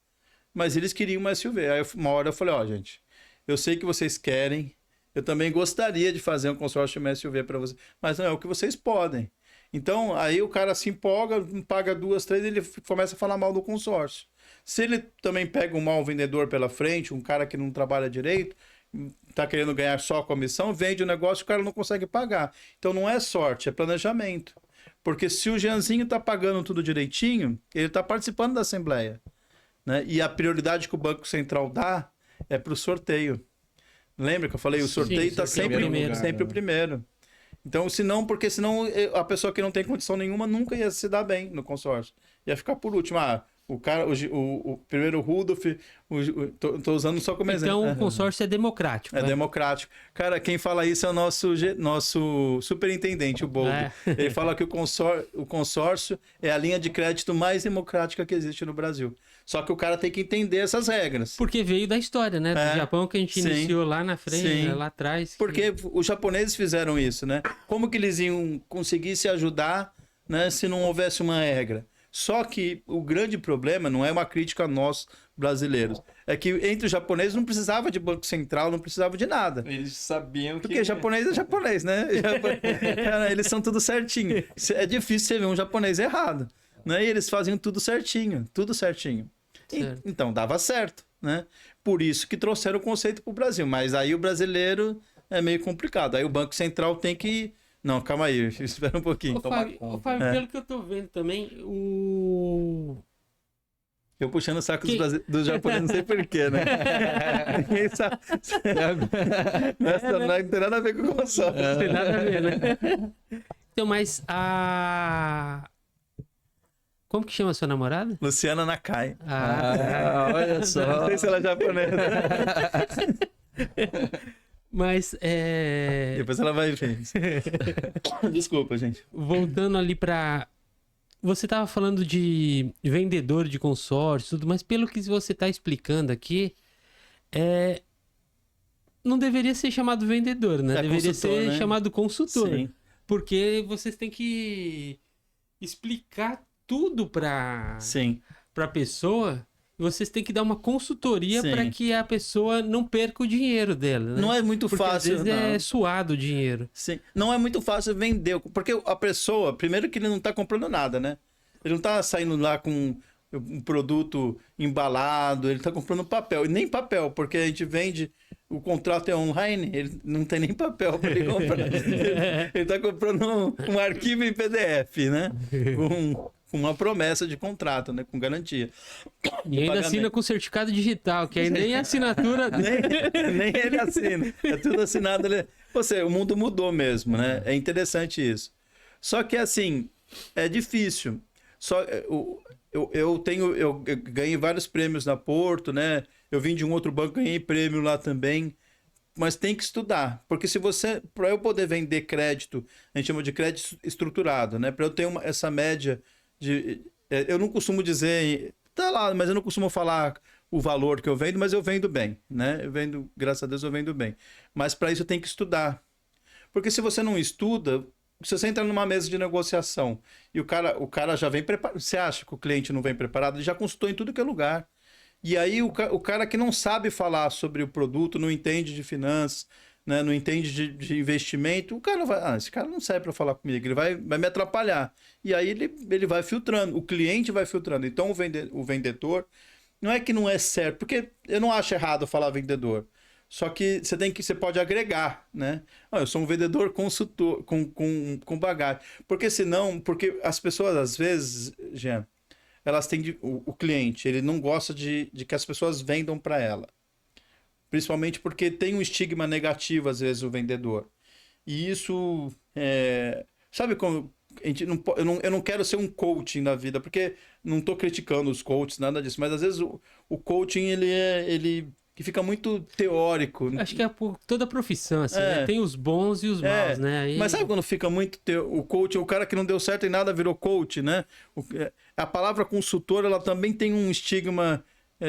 S4: Mas eles queriam uma SUV. Aí uma hora eu falei, gente, eu sei que vocês querem, eu também gostaria de fazer um consórcio de uma SUV para vocês, mas não é o que vocês podem. Então, aí o cara se empolga, paga 2, 3, ele começa a falar mal do consórcio. Se ele também pega um mau vendedor pela frente, um cara que não trabalha direito, tá querendo ganhar só a comissão, vende o negócio, o cara não consegue pagar. Então não é sorte, é planejamento. Porque se o Jeanzinho tá pagando tudo direitinho, ele tá participando da assembleia, né? E a prioridade que o Banco Central dá é pro sorteio. Lembra que eu falei? O sorteio está sempre o primeiro. Então, porque senão a pessoa que não tem condição nenhuma nunca ia se dar bem no consórcio. Ia ficar por último. O cara, o primeiro Rudolf, tô usando só como exemplo.
S1: Então o consórcio é democrático.
S4: É democrático. Cara, quem fala isso é o nosso superintendente, o Boldo. Ele fala que o consórcio é a linha de crédito mais democrática que existe no Brasil. Só que o cara tem que entender essas regras.
S1: Porque veio da história, né? Do Japão que a gente iniciou lá na frente, lá atrás.
S4: Porque os japoneses fizeram isso, né? Como que eles iam conseguir se ajudar, né, se não houvesse uma regra? Só que o grande problema não é uma crítica a nós brasileiros. É que entre os japoneses não precisava de Banco Central, não precisava de nada.
S2: Eles sabiam que...
S4: Porque japonês é japonês, né? Cara, eles são tudo certinho. É difícil você ver um japonês errado, né? E eles faziam tudo certinho, tudo certinho. Então dava certo, né? Por isso que trouxeram o conceito para o Brasil. Mas aí o brasileiro é meio complicado. Aí o Banco Central tem que... Não, calma aí, espera um pouquinho.
S1: Fábio, pelo que eu tô vendo também,
S4: Eu puxando o saco dos japoneses, não sei porquê, né? Ninguém sabe. Não tem nada a ver com o consórcio.
S1: Não tem nada a ver, né? Então, mas como que chama a sua namorada?
S4: Luciana Nakai.
S2: Olha só.
S4: Não sei se ela é japonesa.
S1: Mas
S4: Depois ela vai ver. Desculpa, gente.
S1: Voltando ali para... Você estava falando de vendedor de consórcio, tudo, mas pelo que você está explicando aqui, não deveria ser chamado vendedor, né? Deveria ser, né, chamado consultor.
S4: Sim.
S1: Porque vocês têm que explicar tudo para a pessoa. Vocês têm que dar uma consultoria para que a pessoa não perca o dinheiro dela, né?
S4: Não é muito
S1: porque
S4: fácil.
S1: Às vezes é suado o dinheiro.
S4: Sim. Não é muito fácil vender. Porque a pessoa, primeiro que ele não está comprando nada, né? Ele não está saindo lá com um produto embalado, ele está comprando papel. E nem papel, porque a gente vende, o contrato é online, ele não tem nem papel para ele comprar. Ele está comprando um arquivo em PDF, né? Com uma promessa de contrato, né? Com garantia.
S1: E ainda assina com certificado digital, que aí nem a assinatura...
S4: nem ele assina. É tudo assinado. O mundo mudou mesmo, né? É interessante isso. Só que, assim, é difícil. Eu ganhei vários prêmios na Porto, né? Eu vim de um outro banco, ganhei prêmio lá também. Mas tem que estudar, porque para eu poder vender crédito, a gente chama de crédito estruturado, né? Para eu ter essa média eu não costumo dizer, tá lá, mas eu não costumo falar o valor que eu vendo, mas eu vendo bem, né? Eu vendo, graças a Deus, eu vendo bem. Mas para isso tem que estudar. Porque se você não estuda, se você entra numa mesa de negociação e o cara já vem preparado, você acha que o cliente não vem preparado, ele já consultou em tudo que é lugar. E aí o cara que não sabe falar sobre o produto, não entende de finanças, né, não entende de investimento, o cara vai... esse cara não serve para falar comigo, ele vai me atrapalhar. E aí ele vai filtrando, o cliente vai filtrando. Então o vendedor, não é que não é certo, porque eu não acho errado falar vendedor. Só que você pode agregar, né? Eu sou um vendedor consultor, com bagagem. Porque as pessoas, às vezes, Jean, elas têm o cliente, ele não gosta de que as pessoas vendam para ela. Principalmente porque tem um estigma negativo, às vezes, o vendedor. E isso... sabe como... eu não quero ser um coaching na vida, porque não estou criticando os coaches, nada disso. Mas, às vezes, o coaching, ele fica muito teórico.
S1: Acho que é por toda a profissão, assim, né? Tem os bons e os maus, né? Aí...
S4: Mas sabe quando fica muito... O coach, o cara que não deu certo em nada virou coach, né? A palavra consultor, ela também tem um estigma...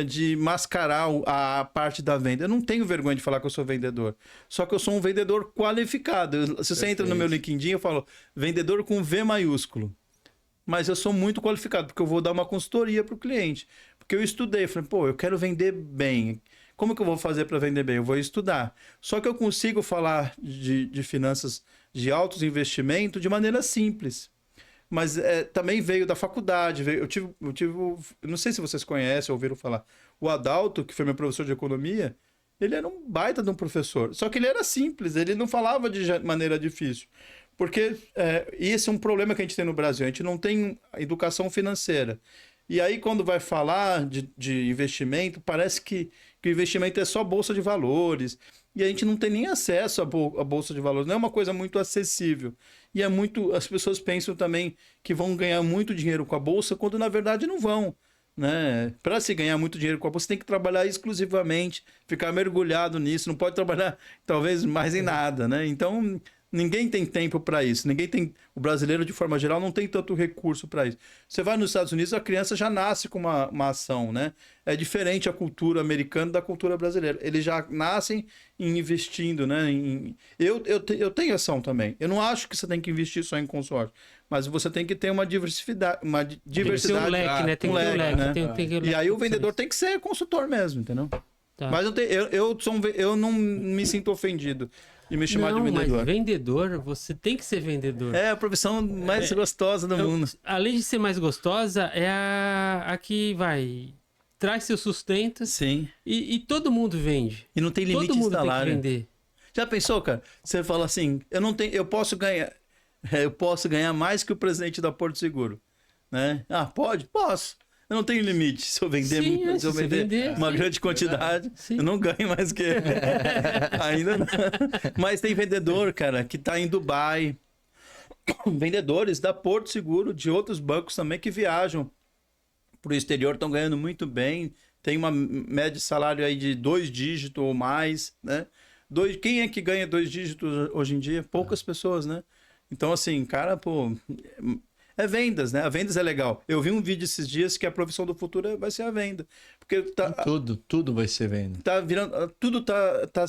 S4: de mascarar a parte da venda. Eu não tenho vergonha de falar que eu sou vendedor. Só que eu sou um vendedor qualificado. Se você entra no meu LinkedIn, eu falo vendedor com V maiúsculo. Mas eu sou muito qualificado, porque eu vou dar uma consultoria para o cliente. Porque eu estudei, falei, eu quero vender bem. Como que eu vou fazer para vender bem? Eu vou estudar. Só que eu consigo falar de finanças de altos investimentos de maneira simples. mas também veio da faculdade. Eu não sei se vocês conhecem ou ouviram falar. O Adalto, que foi meu professor de economia, ele era um baita de um professor. Só que ele era simples, ele não falava de maneira difícil. Porque esse é um problema que a gente tem no Brasil. A gente não tem educação financeira. E aí, quando vai falar de investimento, parece que o investimento é só bolsa de valores. E a gente não tem nem acesso à bolsa de valores. Não é uma coisa muito acessível. E as pessoas pensam também que vão ganhar muito dinheiro com a bolsa, quando na verdade não vão. Né? Para se ganhar muito dinheiro com a bolsa, você tem que trabalhar exclusivamente, ficar mergulhado nisso, não pode trabalhar talvez mais em nada. Né? Então, ninguém tem tempo para isso. O brasileiro, de forma geral, não tem tanto recurso para isso. Você vai nos Estados Unidos, a criança já nasce com uma ação, né? É diferente a cultura americana da cultura brasileira. Eles já nascem investindo, né? Eu tenho ação também. Eu não acho que você tem que investir só em consórcio, mas você tem que ter uma diversidade.
S1: Tem que ter um leque, né? Tem que ter um leque.
S4: Né?
S1: Tem que
S4: E aí o vendedor tem que ser consultor mesmo, entendeu?
S1: Tá.
S4: Mas eu não me sinto ofendido de me chamar de vendedor.
S1: Mas vendedor, você tem que ser vendedor.
S4: É a profissão mais gostosa do mundo.
S1: Além de ser mais gostosa, é a que traz seu sustento.
S4: Sim.
S1: E todo mundo vende.
S4: E não tem limite
S1: Todo
S4: de
S1: mundo
S4: salário.
S1: tem que vender.
S4: Já pensou, cara? Você fala assim, eu posso ganhar mais que o presidente da Porto Seguro, né? Ah, pode? Posso. Eu não tenho limite. Se eu vender,
S1: Sim,
S4: se eu vender uma grande quantidade, eu não ganho mais que ele. Ainda não. Mas tem vendedor, cara, que tá em Dubai. Vendedores da Porto Seguro, de outros bancos também que viajam pro exterior, estão ganhando muito bem. Tem uma média de salário aí de 2 dígitos ou mais, né? Quem é que ganha 2 dígitos hoje em dia? Poucas pessoas, né? Então, assim, cara, pô... É vendas, né? A vendas é legal. Eu vi um vídeo esses dias que a profissão do futuro vai ser a venda. Porque
S2: Tudo vai ser venda.
S4: Tudo tá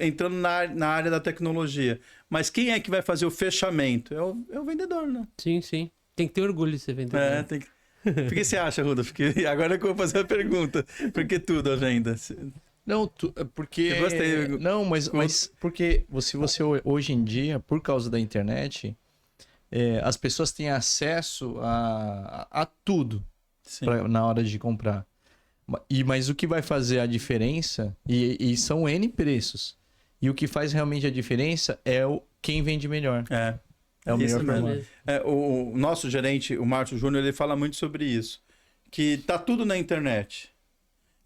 S4: entrando na área da tecnologia. Mas quem é que vai fazer o fechamento? É o vendedor, né?
S1: Sim, sim. Tem que ter orgulho de ser vendedor.
S4: Tem que... Por que você acha, Rudolf? Agora que eu vou fazer a pergunta. Por que tudo a venda?
S2: Não, porque...
S4: Eu gostei.
S2: Não, mas porque se você hoje em dia, por causa da internet... as pessoas têm acesso a tudo na hora de comprar. Mas o que vai fazer a diferença, e são N preços, e o que faz realmente a diferença é quem vende melhor. É o melhor formato.
S4: O nosso gerente, o Márcio Júnior, ele fala muito sobre isso. Que tá tudo na internet.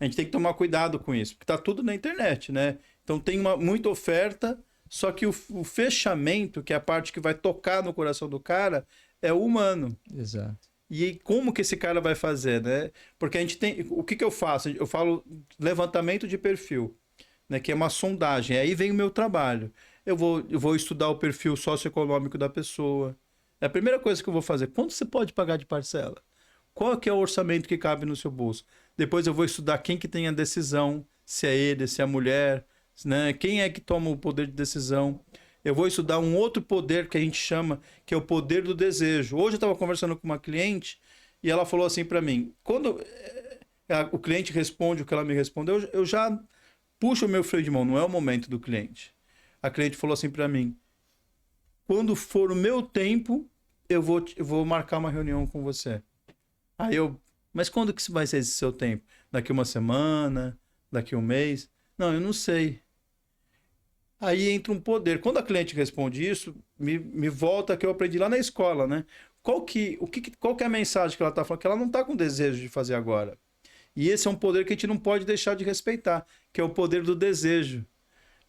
S4: A gente tem que tomar cuidado com isso, porque tá tudo na internet, né? Então tem muita oferta... Só que o fechamento, que é a parte que vai tocar no coração do cara, é o humano.
S2: Exato.
S4: E como que esse cara vai fazer, né? Porque a gente tem... O que eu faço? Eu falo levantamento de perfil, né? Que é uma sondagem. Aí vem o meu trabalho. Eu vou estudar o perfil socioeconômico da pessoa. É a primeira coisa que eu vou fazer. Quanto você pode pagar de parcela? Qual que é o orçamento que cabe no seu bolso? Depois eu vou estudar quem que tem a decisão. Se é ele, se é a mulher... Né? Quem é que toma o poder de decisão? Eu vou estudar um outro poder que a gente chama, que é o poder do desejo. Hoje eu estava conversando com uma cliente e ela falou assim para mim, quando o cliente responde o que ela me respondeu, eu já puxo o meu freio de mão, não é o momento do cliente. A cliente falou assim para mim, quando for o meu tempo, eu vou marcar uma reunião com você. Aí mas quando que vai ser esse seu tempo? Daqui uma semana? Daqui um mês? Não, eu não sei. Aí entra um poder. Quando a cliente responde isso, me volta que eu aprendi lá na escola, né? Qual que é a mensagem que ela está falando? Que ela não está com desejo de fazer agora. E esse é um poder que a gente não pode deixar de respeitar, que é o poder do desejo.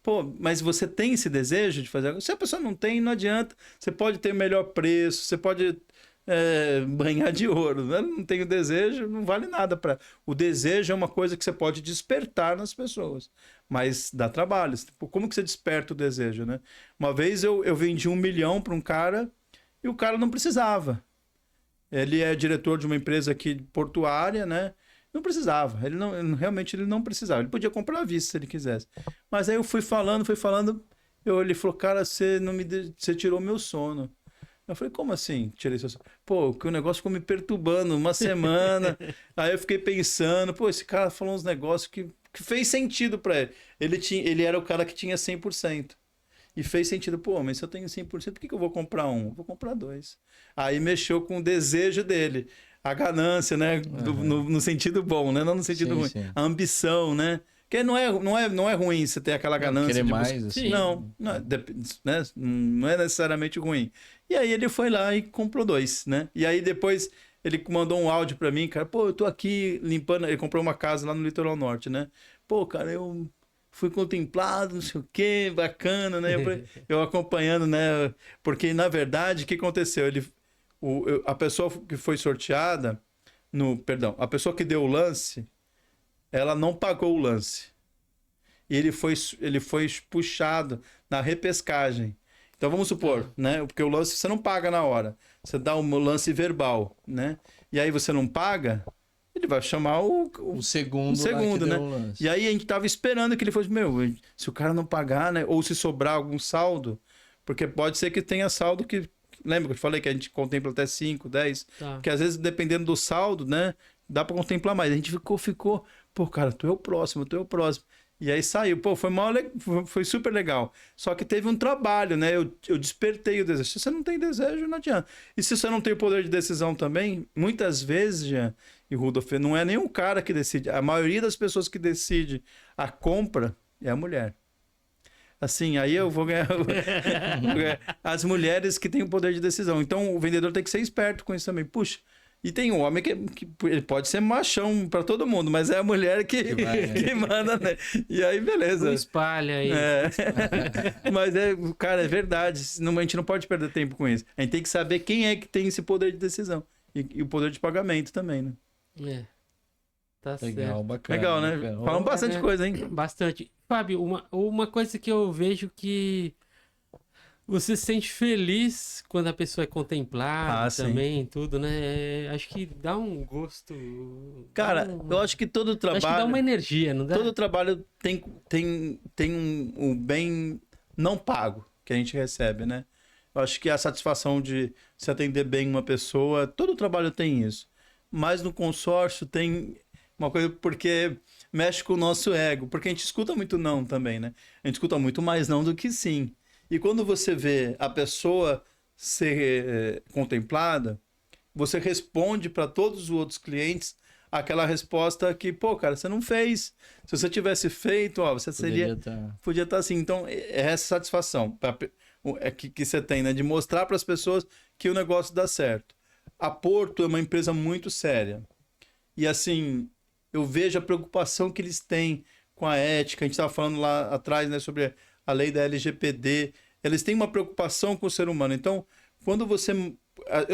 S4: Pô, mas você tem esse desejo de fazer agora? Se a pessoa não tem, não adianta. Você pode ter o melhor preço, você pode banhar de ouro. Né? Não tem o desejo, não vale nada. O desejo é uma coisa que você pode despertar nas pessoas. Mas dá trabalho. Como que você desperta o desejo, né? Uma vez eu vendi 1 milhão para um cara e o cara não precisava. Ele é diretor de uma empresa aqui portuária, né? Não precisava. Realmente ele não precisava. Ele podia comprar à vista se ele quisesse. Mas aí eu fui falando. Ele falou, cara, você tirou meu sono. Eu falei, como assim? Tirei seu sono? Pô, que o negócio ficou me perturbando uma semana. Aí eu fiquei pensando, pô, esse cara falou uns negócios que fez sentido para ele. Ele era o cara que tinha 100%. E fez sentido, pô, mas se eu tenho 100%, por que eu vou comprar um? Eu vou comprar 2. Aí mexeu com o desejo dele, a ganância, né? No sentido bom, né? Não no sentido ruim.
S2: sim.
S4: A ambição, né? Porque não é ruim você ter aquela ganância
S2: Querer
S4: de
S2: mais, assim.
S4: não é necessariamente ruim. E aí ele foi lá e comprou 2, né? E aí depois ele mandou um áudio pra mim, cara, pô, eu tô aqui limpando, ele comprou uma casa lá no Litoral Norte, né? Pô, cara, eu fui contemplado, não sei o quê, bacana, né? Eu acompanhando, né? Porque, na verdade, o que aconteceu? A pessoa que foi sorteada, a pessoa que deu o lance, ela não pagou o lance. E ele foi puxado na repescagem. Então, vamos supor, né? Porque o lance você não paga na hora. Você dá um lance verbal, né? E aí você não paga, ele vai chamar
S2: O segundo, lá que
S4: né?
S2: deu o lance.
S4: E aí a gente tava esperando que ele fosse, se o cara não pagar, né? Ou se sobrar algum saldo, porque pode ser que tenha saldo que... Lembra que eu te falei que a gente contempla até 5, 10?
S1: Tá.
S4: Que às vezes, dependendo do saldo, né? Dá pra contemplar mais. A gente ficou... Pô, cara, tu é o próximo. E aí saiu. Pô, foi super legal. Só que teve um trabalho, né? Eu despertei o desejo. Se você não tem desejo, não adianta. E se você não tem o poder de decisão também, muitas vezes, Jean e Rudolf, não é nem um cara que decide. A maioria das pessoas que decide a compra é a mulher. Assim, aí eu vou ganhar as mulheres que têm o poder de decisão. Então, o vendedor tem que ser esperto com isso também. Puxa, e tem um homem que ele pode ser machão para todo mundo, mas é a mulher que manda, né? E aí, beleza.
S1: Não espalha aí.
S4: Mas, cara, é verdade. A gente não pode perder tempo com isso. A gente tem que saber quem é que tem esse poder de decisão. E o poder de pagamento também, né?
S1: Tá
S2: Legal,
S1: certo.
S2: bacana.
S4: Legal, né?
S2: Bacana.
S4: Falamos bastante coisa, hein?
S1: Bastante. Fábio, uma coisa que eu vejo que você se sente feliz quando a pessoa é contemplada também, tudo, né? Acho que dá um gosto.
S4: Cara, eu acho que todo trabalho...
S1: Acho que dá uma energia, não dá?
S4: Todo trabalho tem um bem não pago que a gente recebe, né? Eu acho que a satisfação de se atender bem uma pessoa, todo trabalho tem isso. Mas no consórcio tem uma coisa porque mexe com o nosso ego, porque a gente escuta muito não também, né? A gente escuta muito mais não do que sim. E quando você vê a pessoa ser contemplada, você responde para todos os outros clientes aquela resposta que, pô, cara, você não fez. Se você tivesse feito, ó, você podia estar assim. Então, é essa satisfação que você tem, né? De mostrar para as pessoas que o negócio dá certo. A Porto é uma empresa muito séria. E, assim, eu vejo a preocupação que eles têm com a ética. A gente estava falando lá atrás, né, sobre a lei da LGPD. Eles têm uma preocupação com o ser humano. Então, quando você...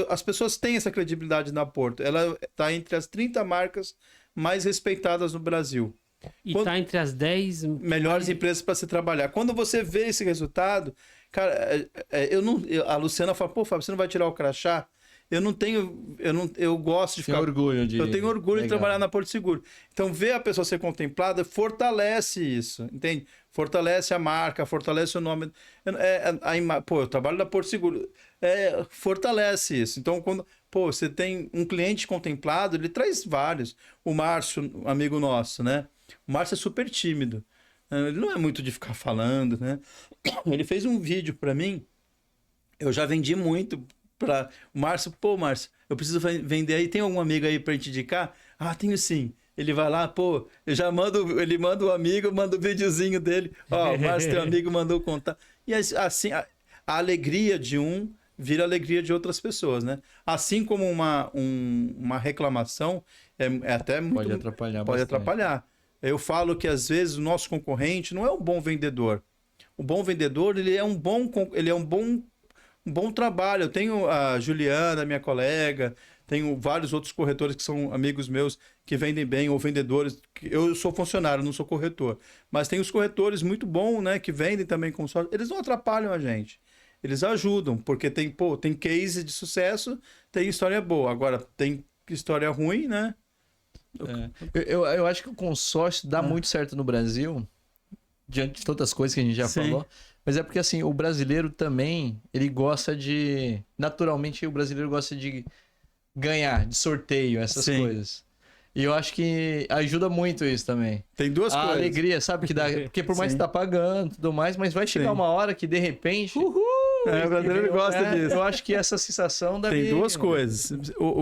S4: As pessoas têm essa credibilidade na Porto. Ela está entre as 30 marcas mais respeitadas no Brasil.
S1: E está entre as 10
S4: melhores empresas para se trabalhar. Quando você vê esse resultado, cara, a Luciana fala, pô, Fábio, você não vai tirar o crachá? Eu gosto de ficar...
S2: orgulho de...
S4: Eu tenho orgulho de trabalhar na Porto Seguro. Então, ver a pessoa ser contemplada fortalece isso, entende? Fortalece a marca, fortalece o nome. Pô, eu trabalho na Porto Seguro. Fortalece isso. Então, quando você tem um cliente contemplado, ele traz vários. O Márcio, um amigo nosso, né? O Márcio é super tímido. Ele não é muito de ficar falando, né? Ele fez um vídeo para mim. Eu já vendi muito para o Márcio. Pô, Márcio, eu preciso vender aí. Tem algum amigo aí para gente indicar? Ah, tenho sim. Ele vai lá, pô, ele manda o amigo, manda o videozinho dele. Ó, o Márcio, teu amigo, mandou contar. E assim, a alegria de um vira a alegria de outras pessoas, né? Assim como uma reclamação é até muito...
S2: Pode atrapalhar
S4: Pode
S2: bastante.
S4: atrapalhar. Eu falo que às vezes o nosso concorrente não é um bom vendedor. O bom vendedor, ele é um bom trabalho. Eu tenho a Juliana, minha colega, tenho vários outros corretores que são amigos meus que vendem bem, ou vendedores. Eu sou funcionário, não sou corretor. Mas tem os corretores muito bons, né, que vendem também consórcio. Eles não atrapalham a gente. Eles ajudam, porque tem case de sucesso, tem história boa. Agora, tem história ruim, né?
S2: Eu acho que o consórcio dá muito certo no Brasil, diante de todas as coisas que a gente já falou. Mas é porque, assim, o brasileiro também, ele gosta de... Naturalmente, o brasileiro gosta de ganhar, de sorteio, essas coisas. E eu acho que ajuda muito isso também.
S4: Tem duas
S2: A
S4: coisas.
S2: alegria, sabe? Que dá, porque por mais
S4: Sim.
S2: que tá pagando e tudo mais, mas vai chegar
S4: Sim.
S2: uma hora que de repente.
S4: O brasileiro gosta disso.
S2: Eu acho que essa sensação deve.
S4: Tem duas coisas.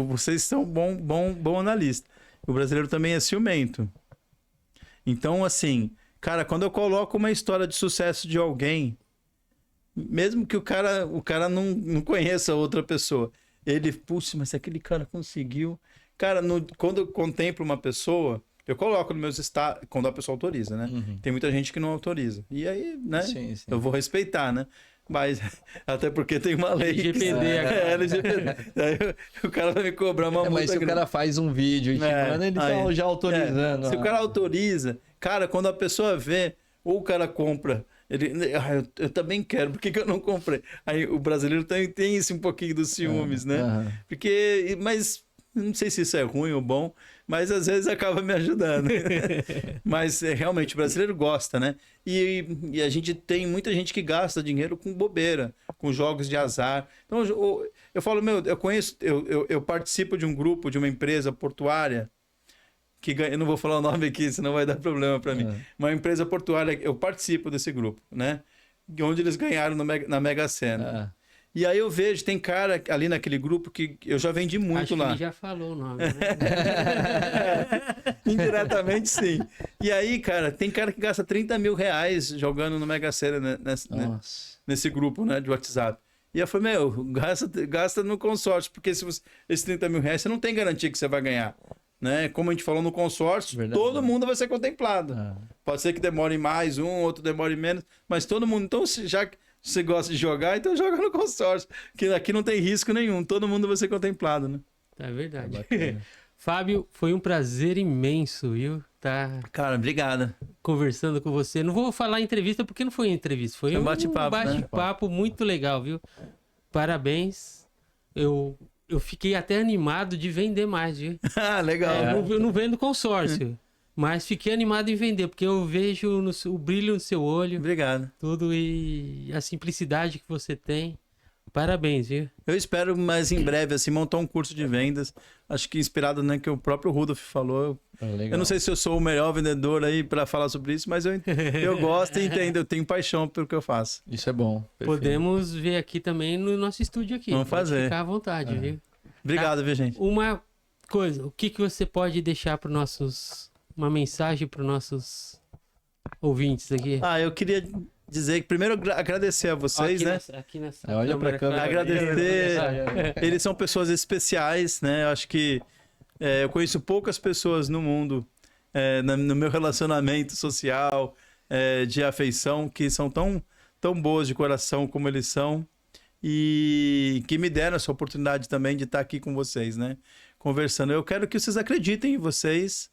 S4: Vocês são bom analista. O brasileiro também é ciumento. Então, assim, cara, quando eu coloco uma história de sucesso de alguém, mesmo que o cara não conheça outra pessoa, ele, puxa, mas se aquele cara conseguiu. Cara, quando eu contemplo uma pessoa, eu coloco nos meus estados, quando a pessoa autoriza, né?
S2: Uhum.
S4: Tem muita gente que não autoriza. E aí, né?
S2: Sim.
S4: Eu vou respeitar, né? Mas, até porque tem uma lei.
S1: LGPD,
S4: LGPD. Aí o cara vai me cobrar uma multa.
S2: Mas se o
S4: grande.
S2: cara faz um vídeo e te manda, ele tá
S4: aí.
S2: já autorizando.
S4: Se o cara autoriza, cara, quando a pessoa vê, ou o cara compra, eu também quero, por que eu não comprei? Aí o brasileiro também tem isso um pouquinho dos ciúmes, né?
S2: Aham.
S4: Mas não sei se isso é ruim ou bom, mas às vezes acaba me ajudando. Mas realmente o brasileiro gosta, né? E a gente tem muita gente que gasta dinheiro com bobeira, com jogos de azar. Então eu falo, eu participo de um grupo, de uma empresa portuária, que ganha, eu não vou falar o nome aqui, senão vai dar problema para mim. Uma empresa portuária, eu participo desse grupo, né? Onde eles ganharam na Mega Sena. E aí eu vejo, tem cara ali naquele grupo que eu já vendi muito
S1: Acho
S4: lá.
S1: que ele já falou o nome, né?
S4: Indiretamente, sim. E aí, cara, tem cara que gasta 30 mil reais jogando no Mega Sena nesse grupo, né, de WhatsApp. E eu falei, gasta no consórcio, porque esses 30 mil reais você não tem garantia que você vai ganhar. Né? Como a gente falou no consórcio,
S2: Verdade.
S4: todo mundo vai ser contemplado. Pode ser que demore mais outro demore menos, mas todo mundo. Então, já que você gosta de jogar, então joga no consórcio. Que aqui não tem risco nenhum, todo mundo vai ser contemplado, né?
S1: É verdade.
S2: Bacana.
S1: Fábio, foi um prazer imenso, viu? Tá
S4: Cara, obrigado.
S1: conversando com você. Não vou falar entrevista porque não foi entrevista, foi
S4: Foi um
S1: um
S4: bate-papo, né?
S1: bate-papo muito legal, viu? Parabéns. Eu fiquei até animado de vender mais, viu?
S4: Ah, legal.
S1: Eu não vendo consórcio, mas fiquei animado em vender, porque eu vejo o brilho no seu olho,
S4: Obrigado.
S1: tudo e a simplicidade que você tem. Parabéns, viu?
S4: Eu espero, mas em breve, assim, montar um curso de vendas. Acho que inspirado no que o próprio Rudolf falou. Eu não sei se eu sou o melhor vendedor aí para falar sobre isso, mas eu gosto e entendo. Eu tenho paixão pelo que eu faço.
S2: Isso é bom. Perfeito.
S1: Podemos ver aqui também no nosso estúdio aqui.
S4: Vamos
S1: Pode
S4: fazer.
S1: Ficar à vontade, viu?
S4: Obrigado, viu, gente?
S1: Uma coisa, o que você pode deixar para uma mensagem para os nossos ouvintes aqui?
S4: Eu queria dizer que primeiro agradecer a vocês, né?
S1: Aqui nessa
S2: Olha pra câmera.
S4: Agradecer. Eles são pessoas especiais, né? Eu acho que eu conheço poucas pessoas no mundo, no meu relacionamento social, de afeição, que são tão boas de coração como eles são e que me deram essa oportunidade também de estar aqui com vocês, né? Conversando. Eu quero que vocês acreditem em vocês.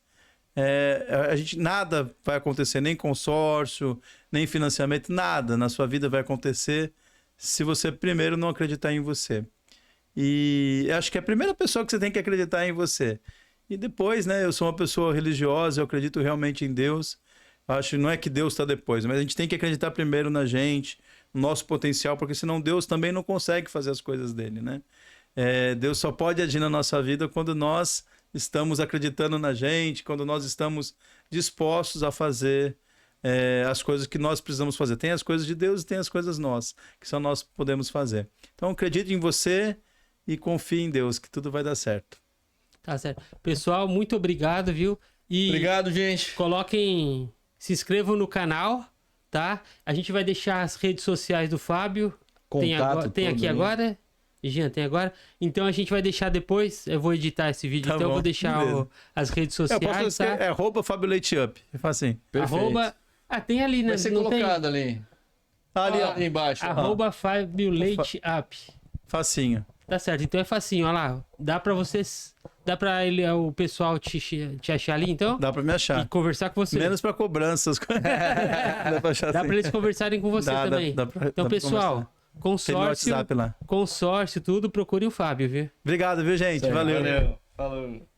S4: Nada vai acontecer, nem consórcio, nem financiamento, nada na sua vida vai acontecer se você primeiro não acreditar em você. E eu acho que é a primeira pessoa que você tem que acreditar é em você. E depois, né, eu sou uma pessoa religiosa, eu acredito realmente em Deus. Eu acho que não é que Deus está depois, mas a gente tem que acreditar primeiro na gente, no nosso potencial, porque senão Deus também não consegue fazer as coisas dele, né? Deus só pode agir na nossa vida quando nós estamos acreditando na gente, quando nós estamos dispostos a fazer as coisas que nós precisamos fazer. Tem as coisas de Deus e tem as coisas nossas, que só nós podemos fazer. Então acredite em você e confie em Deus, que tudo vai dar certo.
S1: Tá certo. Pessoal, muito obrigado, viu? E
S2: Obrigado, gente.
S1: se inscrevam no canal, tá? A gente vai deixar as redes sociais do Fábio.
S2: Contato
S1: Tem aqui
S2: todo aí.
S1: agora? Jean, tem agora? Então a gente vai deixar depois, eu vou editar esse vídeo,
S4: Tá
S1: então eu
S4: bom,
S1: vou deixar
S4: beleza.
S1: as redes
S4: Eu posso
S1: sociais,
S4: escrever,
S1: tá?
S4: Fábio Leite Up. É facinho.
S2: Perfeito.
S1: Arroba... tem ali, né?
S2: Vai ser
S1: Não tem?
S2: colocado ali.
S4: Ali, ó.
S2: Ali embaixo.
S1: Arroba Fábio Leite Up.
S4: Facinho.
S1: Tá certo, então é facinho, ó lá. Dá pra vocês... Dá pra o pessoal te achar ali, então?
S4: Dá pra me
S1: E
S4: achar.
S1: conversar com você.
S4: Menos pra cobranças. Dá pra achar
S1: Dá
S4: assim.
S1: pra eles conversarem com você
S4: Dá
S1: também.
S4: pra
S1: Então,
S4: conversar.
S1: pessoal,
S4: Tem no
S1: consórcio,
S4: WhatsApp lá.
S1: consórcio, tudo, procure o Fábio, viu?
S4: Obrigado, viu, gente?
S2: Isso aí,
S4: Valeu.
S2: Falou.